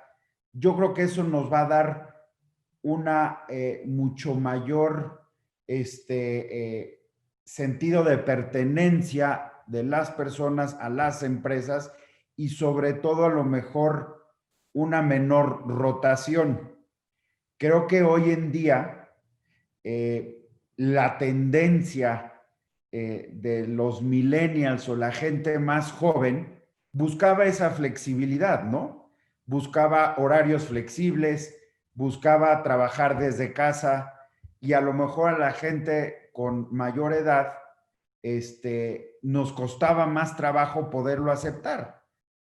yo creo que eso nos va a dar una mucho mayor sentido de pertenencia de las personas a las empresas y sobre todo a lo mejor una menor rotación. Creo que hoy en día la tendencia de los millennials o la gente más joven buscaba esa flexibilidad, ¿no? Buscaba horarios flexibles, buscaba trabajar desde casa y a lo mejor a la gente con mayor edad nos costaba más trabajo poderlo aceptar.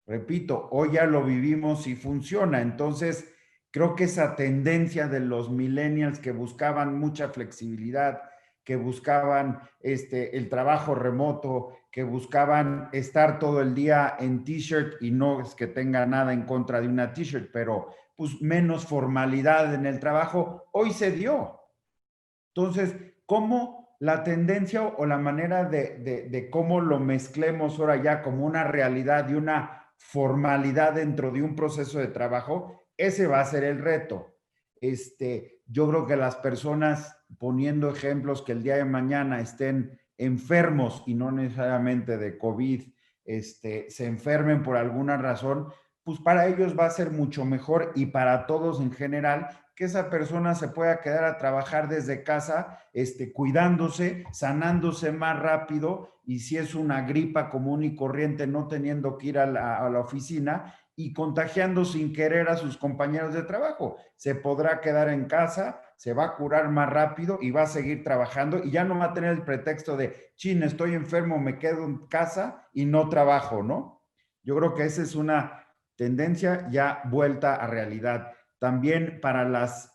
Repito, hoy ya lo vivimos y funciona. Entonces, creo que esa tendencia de los millennials que buscaban mucha flexibilidad, que buscaban el trabajo remoto, que buscaban estar todo el día en t-shirt, y no es que tenga nada en contra de una t-shirt, pero pues menos formalidad en el trabajo, hoy se dio. Entonces, ¿cómo la tendencia o la manera de cómo lo mezclemos ahora ya como una realidad y una formalidad dentro de un proceso de trabajo? Ese va a ser el reto. Yo creo que las personas, poniendo ejemplos, que el día de mañana estén enfermos y no necesariamente de COVID, se enfermen por alguna razón, pues para ellos va a ser mucho mejor, y para todos en general, que esa persona se pueda quedar a trabajar desde casa, cuidándose, sanándose más rápido, y si es una gripa común y corriente, no teniendo que ir a la oficina y contagiando sin querer a sus compañeros de trabajo. Se podrá quedar en casa, se va a curar más rápido y va a seguir trabajando, y ya no va a tener el pretexto de, chin, estoy enfermo, me quedo en casa y no trabajo, ¿no? Yo creo que esa es una tendencia ya vuelta a realidad. También para las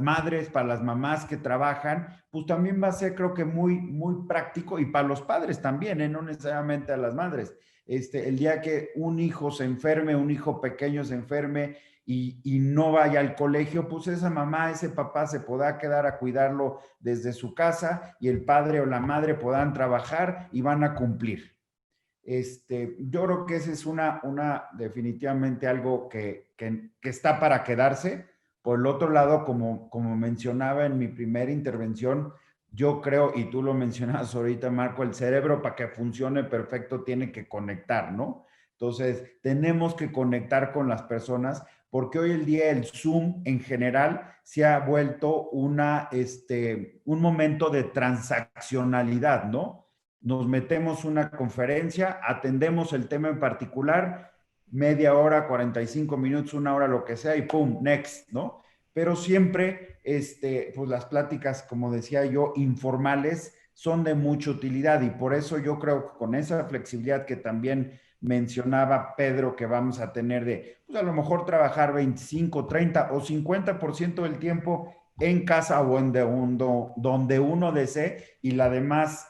madres, para las mamás que trabajan, pues también va a ser, creo que muy práctico, y para los padres también, no necesariamente a las madres. El día que un hijo se enferme, un hijo pequeño se enferme y no vaya al colegio, pues esa mamá, ese papá se podrá quedar a cuidarlo desde su casa, y el padre o la madre podrán trabajar y van a cumplir. Yo creo que ese es definitivamente algo que está para quedarse. Por el otro lado, como mencionaba en mi primera intervención, yo creo, y tú lo mencionas ahorita, Marco, el cerebro para que funcione perfecto tiene que conectar, ¿no? Entonces, tenemos que conectar con las personas, porque hoy en día el Zoom en general se ha vuelto un momento de transaccionalidad, ¿no? Nos metemos una conferencia, atendemos el tema en particular, media hora, 45 minutos, una hora, lo que sea, y pum, next, ¿no? Pero siempre, pues las pláticas, como decía yo, informales, son de mucha utilidad, y por eso yo creo que con esa flexibilidad que también mencionaba Pedro, que vamos a tener de, pues a lo mejor trabajar 25, 30 o 50% del tiempo en casa o en donde uno desee, y la demás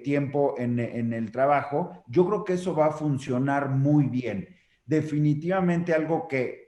tiempo en el trabajo, yo creo que eso va a funcionar muy bien. Definitivamente algo que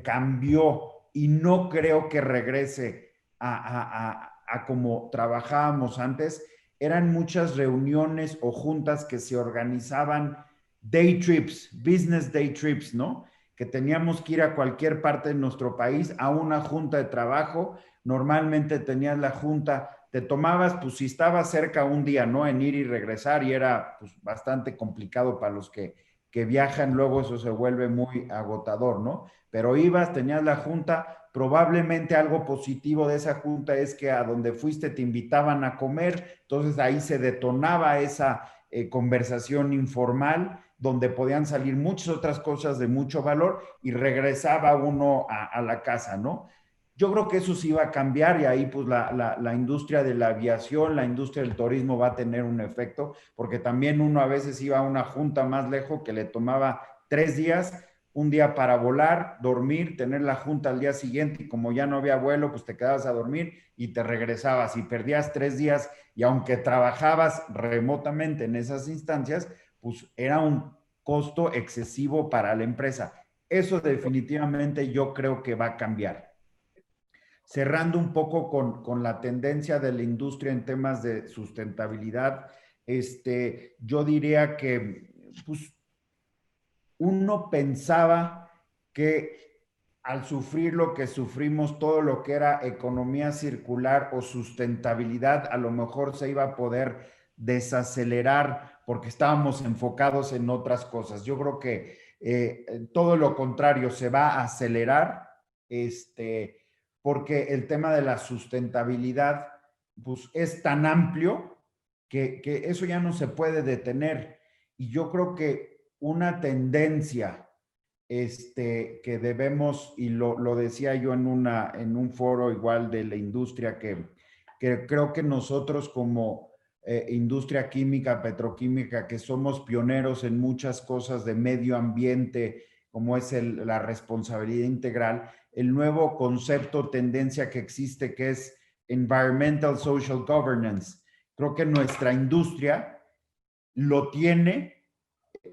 cambió, y no creo que regrese a como trabajábamos antes, eran muchas reuniones o juntas que se organizaban, day trips, business day trips, ¿no? Que teníamos que ir a cualquier parte de nuestro país a una junta de trabajo. Normalmente tenías la junta, te tomabas, pues si estabas cerca un día, ¿no? En ir y regresar, y era pues bastante complicado para los que que viajan, luego eso se vuelve muy agotador, ¿no? Pero ibas, tenías la junta, probablemente algo positivo de esa junta es que a donde fuiste te invitaban a comer, entonces ahí se detonaba esa conversación informal, donde podían salir muchas otras cosas de mucho valor y regresaba uno a la casa, ¿no? Yo creo que eso sí va a cambiar y ahí pues la industria de la aviación, la industria del turismo va a tener un efecto, porque también uno a veces iba a una junta más lejos que le tomaba 3 días, un día para volar, dormir, tener la junta al día siguiente y como ya no había vuelo, pues te quedabas a dormir y te regresabas y perdías 3 días y aunque trabajabas remotamente en esas instancias, pues era un costo excesivo para la empresa. Eso definitivamente yo creo que va a cambiar. Cerrando un poco con la tendencia de la industria en temas de sustentabilidad, yo diría que pues, uno pensaba que al sufrir lo que sufrimos, todo lo que era economía circular o sustentabilidad, a lo mejor se iba a poder desacelerar porque estábamos enfocados en otras cosas. Yo creo que todo lo contrario se va a acelerar, porque el tema de la sustentabilidad pues, es tan amplio que eso ya no se puede detener. Y yo creo que una tendencia que debemos, y lo decía yo en un foro igual de la industria, que creo que nosotros como industria química, petroquímica, que somos pioneros en muchas cosas de medio ambiente, como es la responsabilidad integral, el nuevo concepto, tendencia que existe, que es Environmental Social Governance. Creo que nuestra industria lo tiene.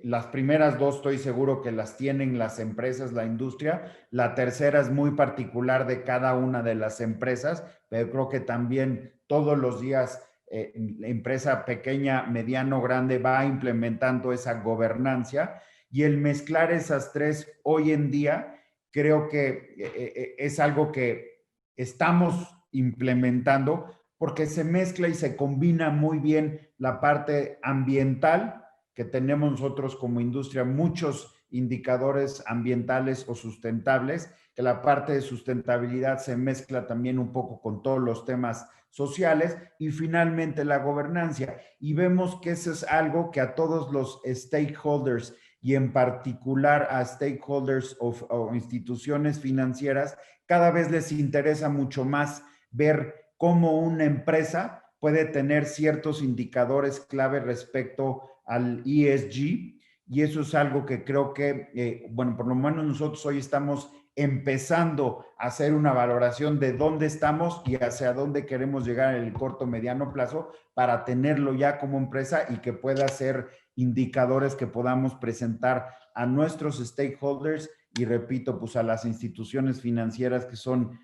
Las primeras dos estoy seguro que las tienen las empresas, la industria. La tercera es muy particular de cada una de las empresas, pero creo que también todos los días empresa pequeña, mediano, grande va implementando esa gobernancia, y el mezclar esas tres hoy en día creo que es algo que estamos implementando porque se mezcla y se combina muy bien la parte ambiental, que tenemos nosotros como industria muchos indicadores ambientales o sustentables, que la parte de sustentabilidad se mezcla también un poco con todos los temas sociales, y finalmente la gobernanza. Y vemos que eso es algo que a todos los stakeholders, y en particular a stakeholders o instituciones financieras, cada vez les interesa mucho más ver cómo una empresa puede tener ciertos indicadores clave respecto al ESG, y eso es algo que creo que, bueno, por lo menos nosotros hoy estamos empezando a hacer una valoración de dónde estamos y hacia dónde queremos llegar en el corto mediano plazo para tenerlo ya como empresa y que pueda ser indicadores que podamos presentar a nuestros stakeholders y, repito, pues a las instituciones financieras que son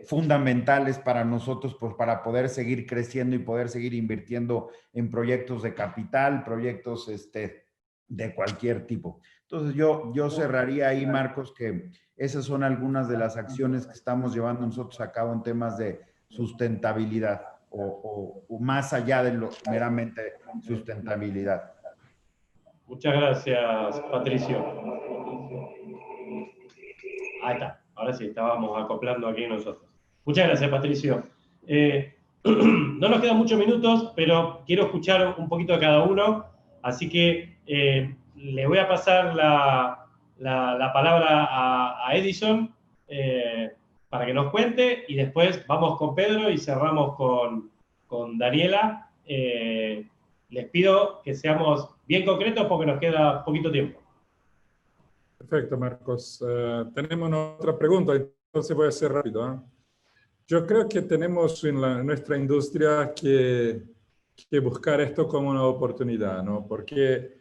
fundamentales para nosotros, pues para poder seguir creciendo y poder seguir invirtiendo en proyectos de capital, proyectos de cualquier tipo. Entonces yo cerraría ahí, Marcos, que esas son algunas de las acciones que estamos llevando nosotros a cabo en temas de sustentabilidad o más allá de lo meramente sustentabilidad. Muchas gracias, Patricio. Ahí está, ahora sí, estábamos acoplando aquí nosotros. Muchas gracias, Patricio. No nos quedan muchos minutos, pero quiero escuchar un poquito de cada uno, así que le voy a pasar la palabra a Edison para que nos cuente, y después vamos con Pedro y cerramos con Daniela. Les pido que seamos bien concretos porque nos queda poquito tiempo. Perfecto, Marcos. Tenemos otra pregunta, entonces voy a ser rápido. Yo creo que tenemos en nuestra industria que buscar esto como una oportunidad, ¿no? Porque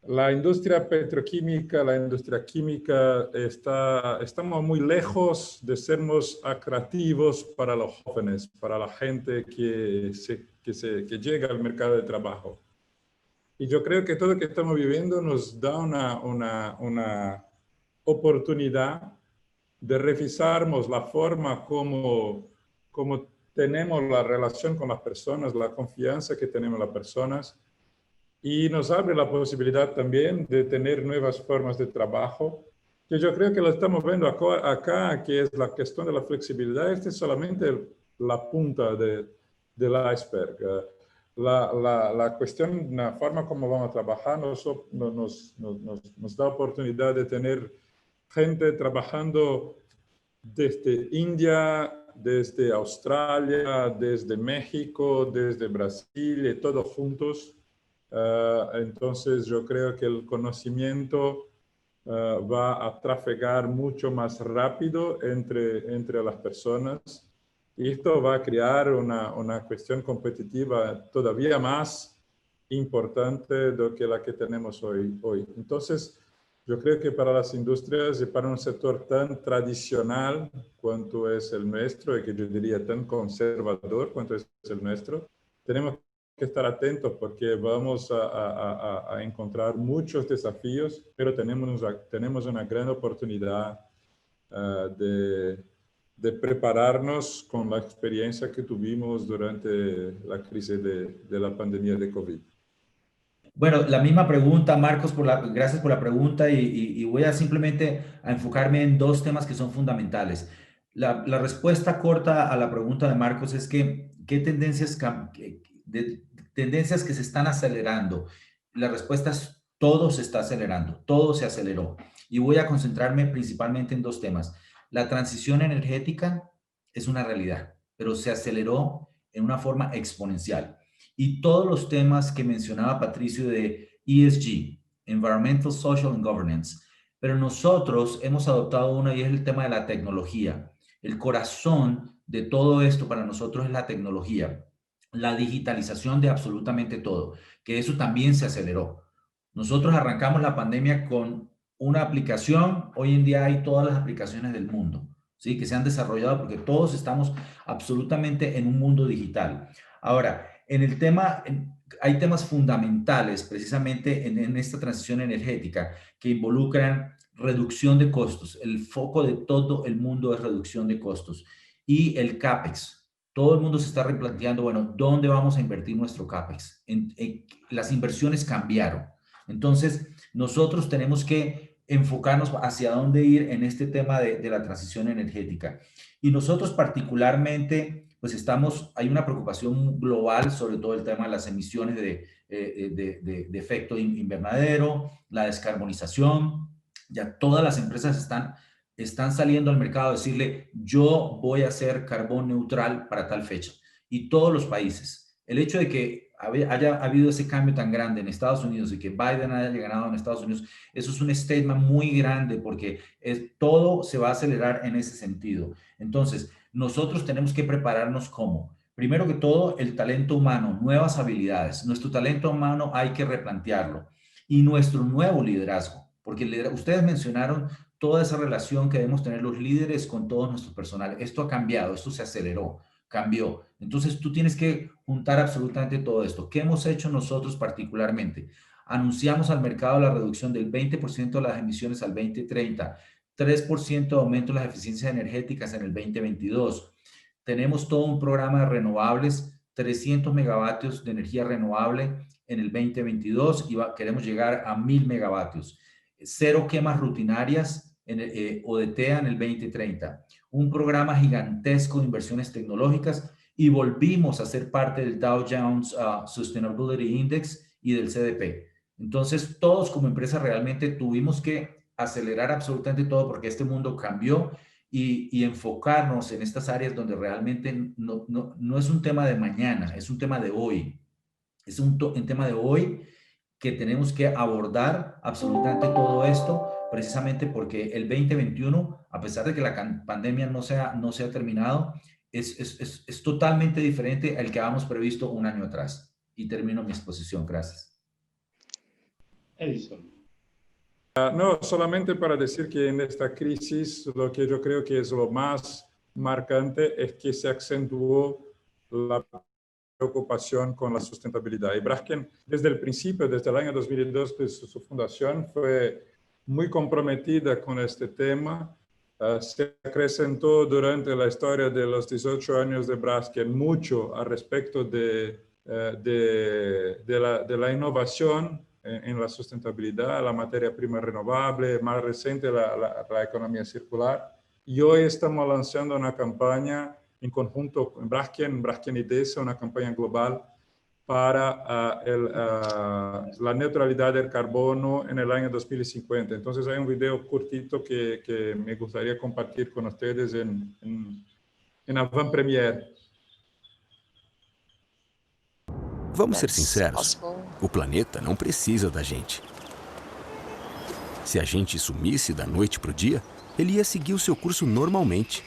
la industria petroquímica, la industria química, estamos muy lejos de sermos atractivos para los jóvenes, para la gente que llega al mercado de trabajo. Y yo creo que todo lo que estamos viviendo nos da una oportunidad de revisarnos la forma como tenemos la relación con las personas, la confianza que tenemos en las personas, y nos abre la posibilidad también de tener nuevas formas de trabajo, que yo creo que lo estamos viendo acá, que es la cuestión de la flexibilidad. Este es solamente la punta del iceberg. La cuestión, la forma como vamos a trabajar nos da oportunidad de tener gente trabajando desde India, desde Australia, desde México, desde Brasil, y todos juntos. Entonces yo creo que el conocimiento va a trafegar mucho más rápido entre las personas, y esto va a crear una cuestión competitiva todavía más importante de lo que la que tenemos hoy. Entonces, yo creo que para las industrias y para un sector tan tradicional cuanto es el nuestro, y que yo diría tan conservador cuanto es el nuestro, tenemos que estar atentos porque vamos a encontrar muchos desafíos, pero tenemos una gran oportunidad de prepararnos con la experiencia que tuvimos durante la crisis de la pandemia de COVID. Bueno, la misma pregunta, Marcos, gracias por la pregunta, y voy a simplemente a enfocarme en dos temas que son fundamentales. La respuesta corta a la pregunta de Marcos es que ¿qué tendencias que se están acelerando? La respuesta es todo se está acelerando, todo se aceleró. Y voy a concentrarme principalmente en dos temas. La transición energética es una realidad, pero se aceleró en una forma exponencial. Y todos los temas que mencionaba Patricio de ESG, Environmental, Social and Governance, pero nosotros hemos adoptado una, y es el tema de la tecnología. El corazón de todo esto para nosotros es la tecnología, la digitalización de absolutamente todo, que eso también se aceleró. Nosotros arrancamos la pandemia con una aplicación, hoy en día hay todas las aplicaciones del mundo, ¿sí? Que se han desarrollado porque todos estamos absolutamente en un mundo digital. Ahora, en el tema, hay temas fundamentales precisamente en esta transición energética que involucran reducción de costos. El foco de todo el mundo es reducción de costos. Y el CAPEX. Todo el mundo se está replanteando, bueno, ¿dónde vamos a invertir nuestro CAPEX? Las inversiones cambiaron. Entonces, nosotros tenemos que enfocarnos hacia dónde ir en este tema de la transición energética. Y nosotros particularmente, pues hay una preocupación global sobre todo el tema de las emisiones de efecto invernadero, la descarbonización. Ya todas las empresas están saliendo al mercado a decirle, yo voy a ser carbón neutral para tal fecha. Y todos los países. El hecho de que haya habido ese cambio tan grande en Estados Unidos y que Biden haya ganado en Estados Unidos, eso es un statement muy grande porque todo se va a acelerar en ese sentido. Entonces, nosotros tenemos que prepararnos como, primero que todo, el talento humano, nuevas habilidades. Nuestro talento humano hay que replantearlo. Y nuestro nuevo liderazgo, porque ustedes mencionaron toda esa relación que debemos tener los líderes con todo nuestro personal. Esto ha cambiado, esto se aceleró, cambió. Entonces, tú tienes que juntar absolutamente todo esto. ¿Qué hemos hecho nosotros particularmente? Anunciamos al mercado la reducción del 20% de las emisiones al 2030, 3% de aumento de las eficiencias energéticas en el 2022. Tenemos todo un programa de renovables, 300 megavatios de energía renovable en el 2022 y queremos llegar a 1000 megavatios. Cero quemas rutinarias o de TEA en el 2030. Un programa gigantesco de inversiones tecnológicas, y volvimos a ser parte del Dow Jones Sustainability Index y del CDP. Entonces, todos como empresa realmente tuvimos que acelerar absolutamente todo porque este mundo cambió, y enfocarnos en estas áreas donde realmente no es un tema de mañana, es un tema de hoy. Es un tema de hoy que tenemos que abordar absolutamente todo esto, precisamente porque el 2021, a pesar de que la pandemia no se ha terminado, es totalmente diferente al que habíamos previsto un año atrás. Y termino mi exposición. Gracias. Edison. No, solamente para decir que en esta crisis lo que yo creo que es lo más marcante es que se acentuó la preocupación con la sustentabilidad. Y Braskem, desde el principio, desde el año 2002, desde su fundación, fue muy comprometida con este tema. Se acrecentó durante la historia de los 18 años de Braskem mucho al respecto de de la innovación en la sustentabilidad, la materia prima renovable, más reciente la economía circular. Y hoy estamos lanzando una campaña en conjunto con Braskem y DESA, una campaña global para la neutralidad del carbono en el año 2050. Entonces hay un video cortito que me gustaría compartir con ustedes en avant premiere. Vamos ser That's sinceros, possible. o planeta não precisa da gente. Se a gente sumisse da noite para o dia, ele ia seguir o seu curso normalmente.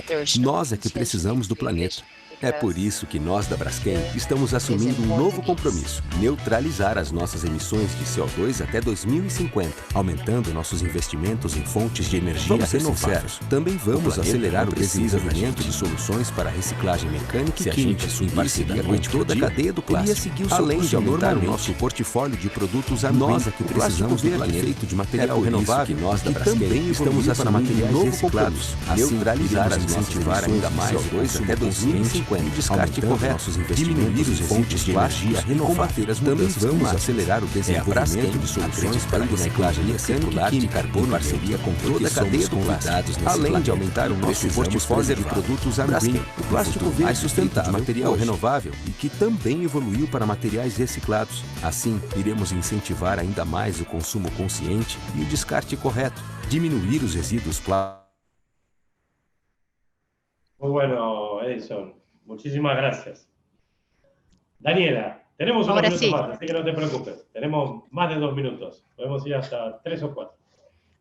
There is no Nós é que precisamos do planeta. É por isso que nós da Braskem estamos Is assumindo um novo important. compromisso: neutralizar as nossas emissões de CO2 até 2050, aumentando nossos investimentos em fontes de energia renováveis. Também vamos acelerar o desenvolvimento de soluções para reciclagem mecânica e química, em parceria com toda a cadeia do plástico, além de aumentar o nosso portfólio de produtos nós é que precisamos do planeta feito de material renovável que nós da Braskem estamos assumindo materiais reciclados, neutralizar as incentivar ainda mais CO2 até 2050. O descarte correto, nossos investimentos em fontes de energia renovável, as mudanças vamos acelerar o desenvolvimento de soluções para a reciclagem mecânica e carbono em parceria com toda a cadeia do plástico, além de aumentar o nosso portfólio de produtos green, o plástico mais sustentável, material renovável e que também evoluiu para materiais reciclados. Assim, iremos incentivar ainda mais o consumo consciente e o descarte correto, diminuir os resíduos plásticos. Muy bueno, Edison. Muchísimas gracias. Daniela, tenemos unos Ahora minutos sí. más, así que no te preocupes. Tenemos más de 2 minutos. Podemos ir hasta 3 o 4.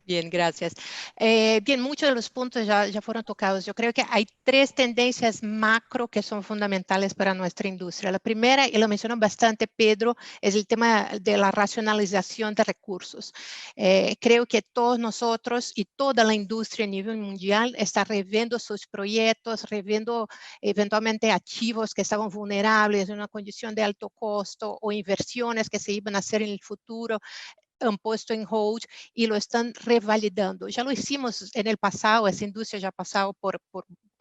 Bien, gracias. Bien, muchos de los puntos ya fueron tocados. Yo creo que hay 3 tendencias macro que son fundamentales para nuestra industria. La primera, y lo mencionó bastante Pedro, es el tema de la racionalización de recursos. Creo que todos nosotros y toda la industria a nivel mundial está reviendo sus proyectos, reviendo eventualmente activos que estaban vulnerables en una condición de alto costo o inversiones que se iban a hacer en el futuro. Han puesto en hold y lo están revalidando. Ya lo hicimos en el pasado, esa industria ya ha pasado por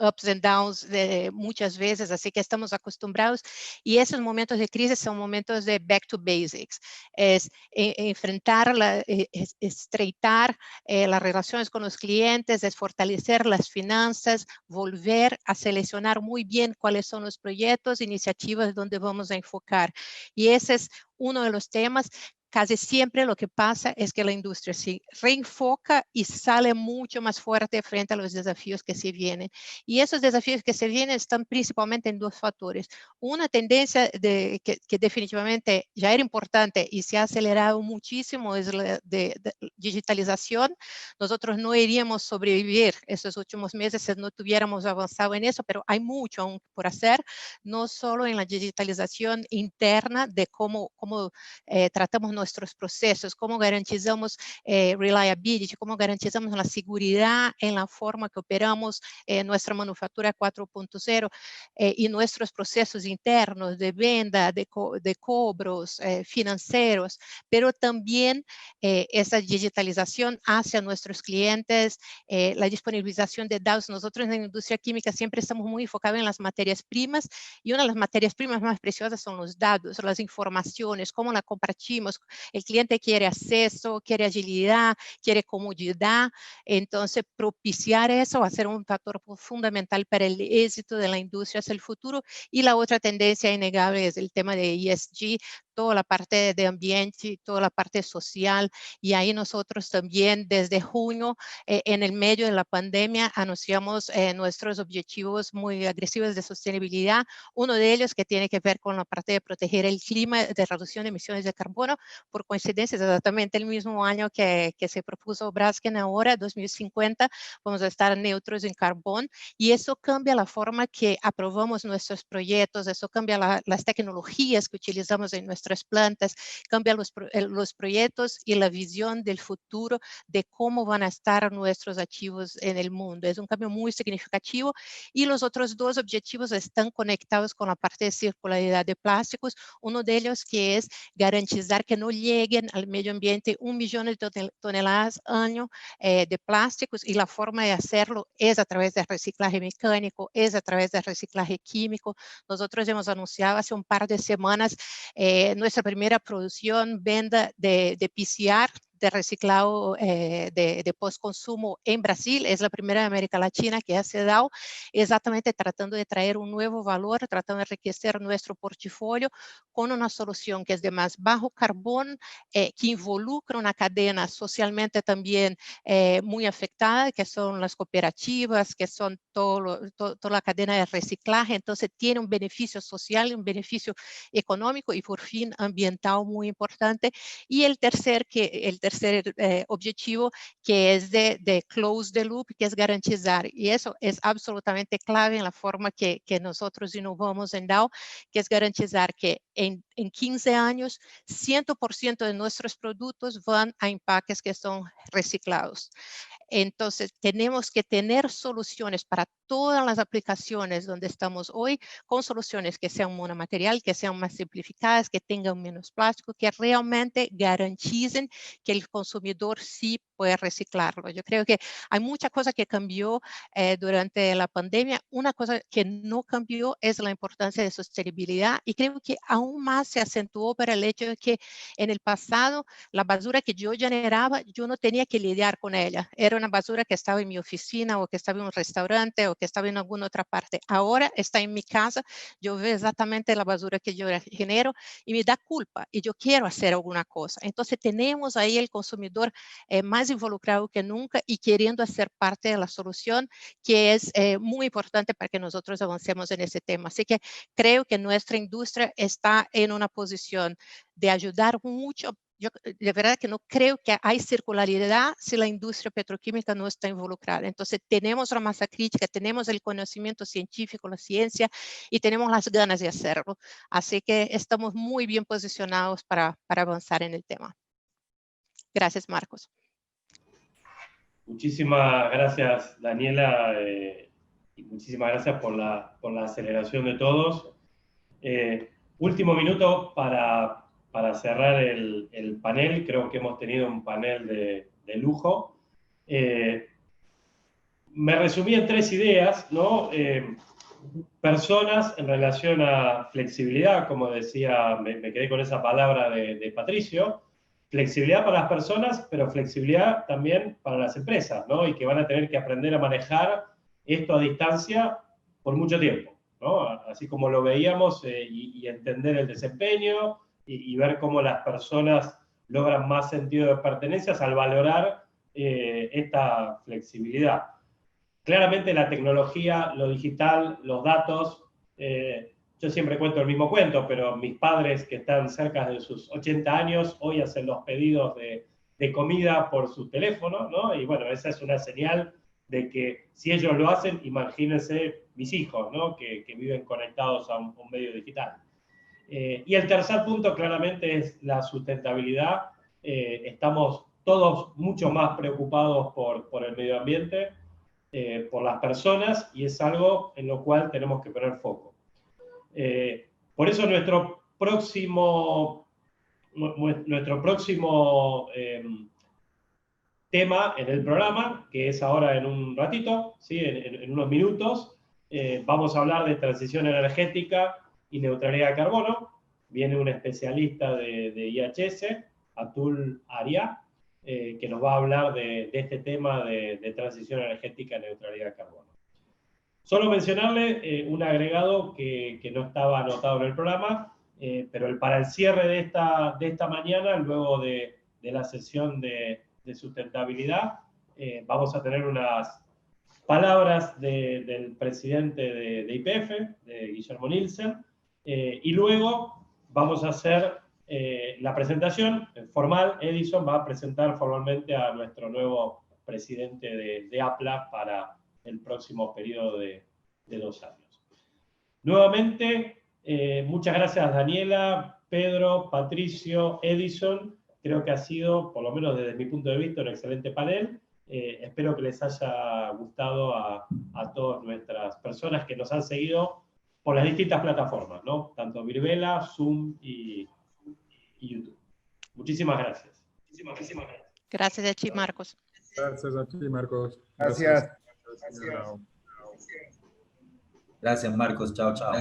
ups and downs muchas veces, así que estamos acostumbrados y esos momentos de crisis son momentos de back to basics, es enfrentar, estreitar las relaciones con los clientes, es fortalecer las finanzas, volver a seleccionar muy bien cuáles son los proyectos, iniciativas donde vamos a enfocar. Y ese es uno de los temas. Casi siempre lo que pasa es que la industria se reenfoca y sale mucho más fuerte frente a los desafíos que se vienen. Y esos desafíos que se vienen están principalmente en 2 factores. Una tendencia que definitivamente ya era importante y se ha acelerado muchísimo es la de digitalización. Nosotros no iríamos sobrevivir estos últimos meses si no tuviéramos avanzado en eso, pero hay mucho aún por hacer, no solo en la digitalización interna de cómo tratamos nuestros procesos, cómo garantizamos reliability, cómo garantizamos la seguridad en la forma que operamos nuestra manufactura 4.0 y nuestros procesos internos de venta, de cobros financieros, pero también esa digitalización hacia nuestros clientes, la disponibilización de datos. Nosotros en la industria química siempre estamos muy enfocados en las materias primas y una de las materias primas más preciosas son los datos, las informaciones, cómo la compartimos. El cliente quiere acceso, quiere agilidad, quiere comodidad. Entonces, propiciar eso va a ser un factor fundamental para el éxito de la industria hacia el futuro. Y la otra tendencia innegable es el tema de ESG, toda la parte de ambiente, toda la parte social. Y ahí nosotros también desde junio, en el medio de la pandemia, anunciamos nuestros objetivos muy agresivos de sostenibilidad. Uno de ellos que tiene que ver con la parte de proteger el clima, de reducción de emisiones de carbono. Por coincidencia, es exactamente el mismo año que se propuso Braskem ahora, 2050, vamos a estar neutros en carbón. Y eso cambia la forma que aprobamos nuestros proyectos, eso cambia las tecnologías que utilizamos en nuestros nuestras plantas, cambia los proyectos y la visión del futuro de cómo van a estar nuestros activos en el mundo. Es un cambio muy significativo y los otros dos objetivos están conectados con la parte de circularidad de plásticos. Uno de ellos que es garantizar que no lleguen al medio ambiente 1 millón de toneladas año de plásticos, y la forma de hacerlo es a través de reciclaje mecánico, es a través de reciclaje químico. Nosotros hemos anunciado hace un par de semanas nuestra primera producción, venta de PCR, de reciclado de post-consumo en Brasil. Es la primera de América Latina que hace DAO, exactamente tratando de traer un nuevo valor, tratando de enriquecer nuestro portafolio con una solución que es de más bajo carbón, que involucra una cadena socialmente también muy afectada, que son las cooperativas, que son toda la cadena de reciclaje. Entonces tiene un beneficio social, un beneficio económico y por fin ambiental muy importante. Y el tercer objetivo, que es de close the loop, que es garantizar, y eso es absolutamente clave en la forma que nosotros innovamos en DAO, que es garantizar que en 15 años 100% de nuestros productos van a empaques que son reciclados. Entonces, tenemos que tener soluciones para todas las aplicaciones donde estamos hoy, con soluciones que sean monomaterial, que sean más simplificadas, que tengan menos plástico, que realmente garanticen que el consumidor sí puede reciclarlo. Yo creo que hay mucha cosa que cambió durante la pandemia. Una cosa que no cambió es la importancia de sostenibilidad, y creo que aún más se acentuó por el hecho de que en el pasado la basura que yo generaba, yo no tenía que lidiar con ella. Era una basura que estaba en mi oficina, o que estaba en un restaurante, o que estaba en alguna otra parte. Ahora está en mi casa, yo veo exactamente la basura que yo genero y me da culpa, y yo quiero hacer alguna cosa. Entonces tenemos ahí el consumidor más involucrado que nunca y queriendo hacer parte de la solución, que es muy importante para que nosotros avancemos en ese tema. Así que creo que nuestra industria está en una posición de ayudar mucho. Yo de verdad que no creo que hay circularidad si la industria petroquímica no está involucrada. Entonces tenemos la masa crítica, tenemos el conocimiento científico, la ciencia, y tenemos las ganas de hacerlo. Así que estamos muy bien posicionados para avanzar en el tema. Gracias, Marcos. Muchísimas gracias, Daniela, y muchísimas gracias por la aceleración de todos. Último minuto para cerrar el panel. Creo que hemos tenido un panel de lujo. Me resumí en 3 ideas, ¿no? Personas en relación a flexibilidad, como decía, me quedé con esa palabra de Patricio. Flexibilidad para las personas, pero flexibilidad también para las empresas, ¿no? Y que van a tener que aprender a manejar esto a distancia por mucho tiempo, ¿no? Así como lo veíamos, y entender el desempeño y ver cómo las personas logran más sentido de pertenencia al valorar esta flexibilidad. Claramente la tecnología, lo digital, los datos, yo siempre cuento el mismo cuento, pero mis padres que están cerca de sus 80 años hoy hacen los pedidos de comida por su teléfono, ¿no? Y bueno, esa es una señal de que si ellos lo hacen, imagínense mis hijos, ¿no? Que viven conectados a un medio digital. Y el tercer punto claramente es la sustentabilidad. Estamos todos mucho más preocupados por el medio ambiente, por las personas, y es algo en lo cual tenemos que poner foco. Por eso nuestro próximo tema en el programa, que es ahora en un ratito, ¿sí? en unos minutos, vamos a hablar de transición energética y neutralidad de carbono. Viene un especialista de IHS, Atul Arya, que nos va a hablar de este tema de transición energética y neutralidad de carbono. Solo mencionarle un agregado que no estaba anotado en el programa, pero para el cierre de esta mañana, luego de la sesión de sustentabilidad, vamos a tener unas palabras del presidente de YPF, de Guillermo Nielsen, y luego vamos a hacer la presentación formal. Edison va a presentar formalmente a nuestro nuevo presidente de APLA para el próximo periodo de 2 años. Nuevamente, muchas gracias, Daniela, Pedro, Patricio, Edison. Creo que ha sido, por lo menos desde mi punto de vista, un excelente panel. Espero que les haya gustado a todas nuestras personas que nos han seguido por las distintas plataformas, ¿no? Tanto Virbela, Zoom y YouTube. Muchísimas gracias. Gracias a ti, Marcos. Gracias a ti, Marcos. Gracias. Gracias, Marcos. Chao, chao.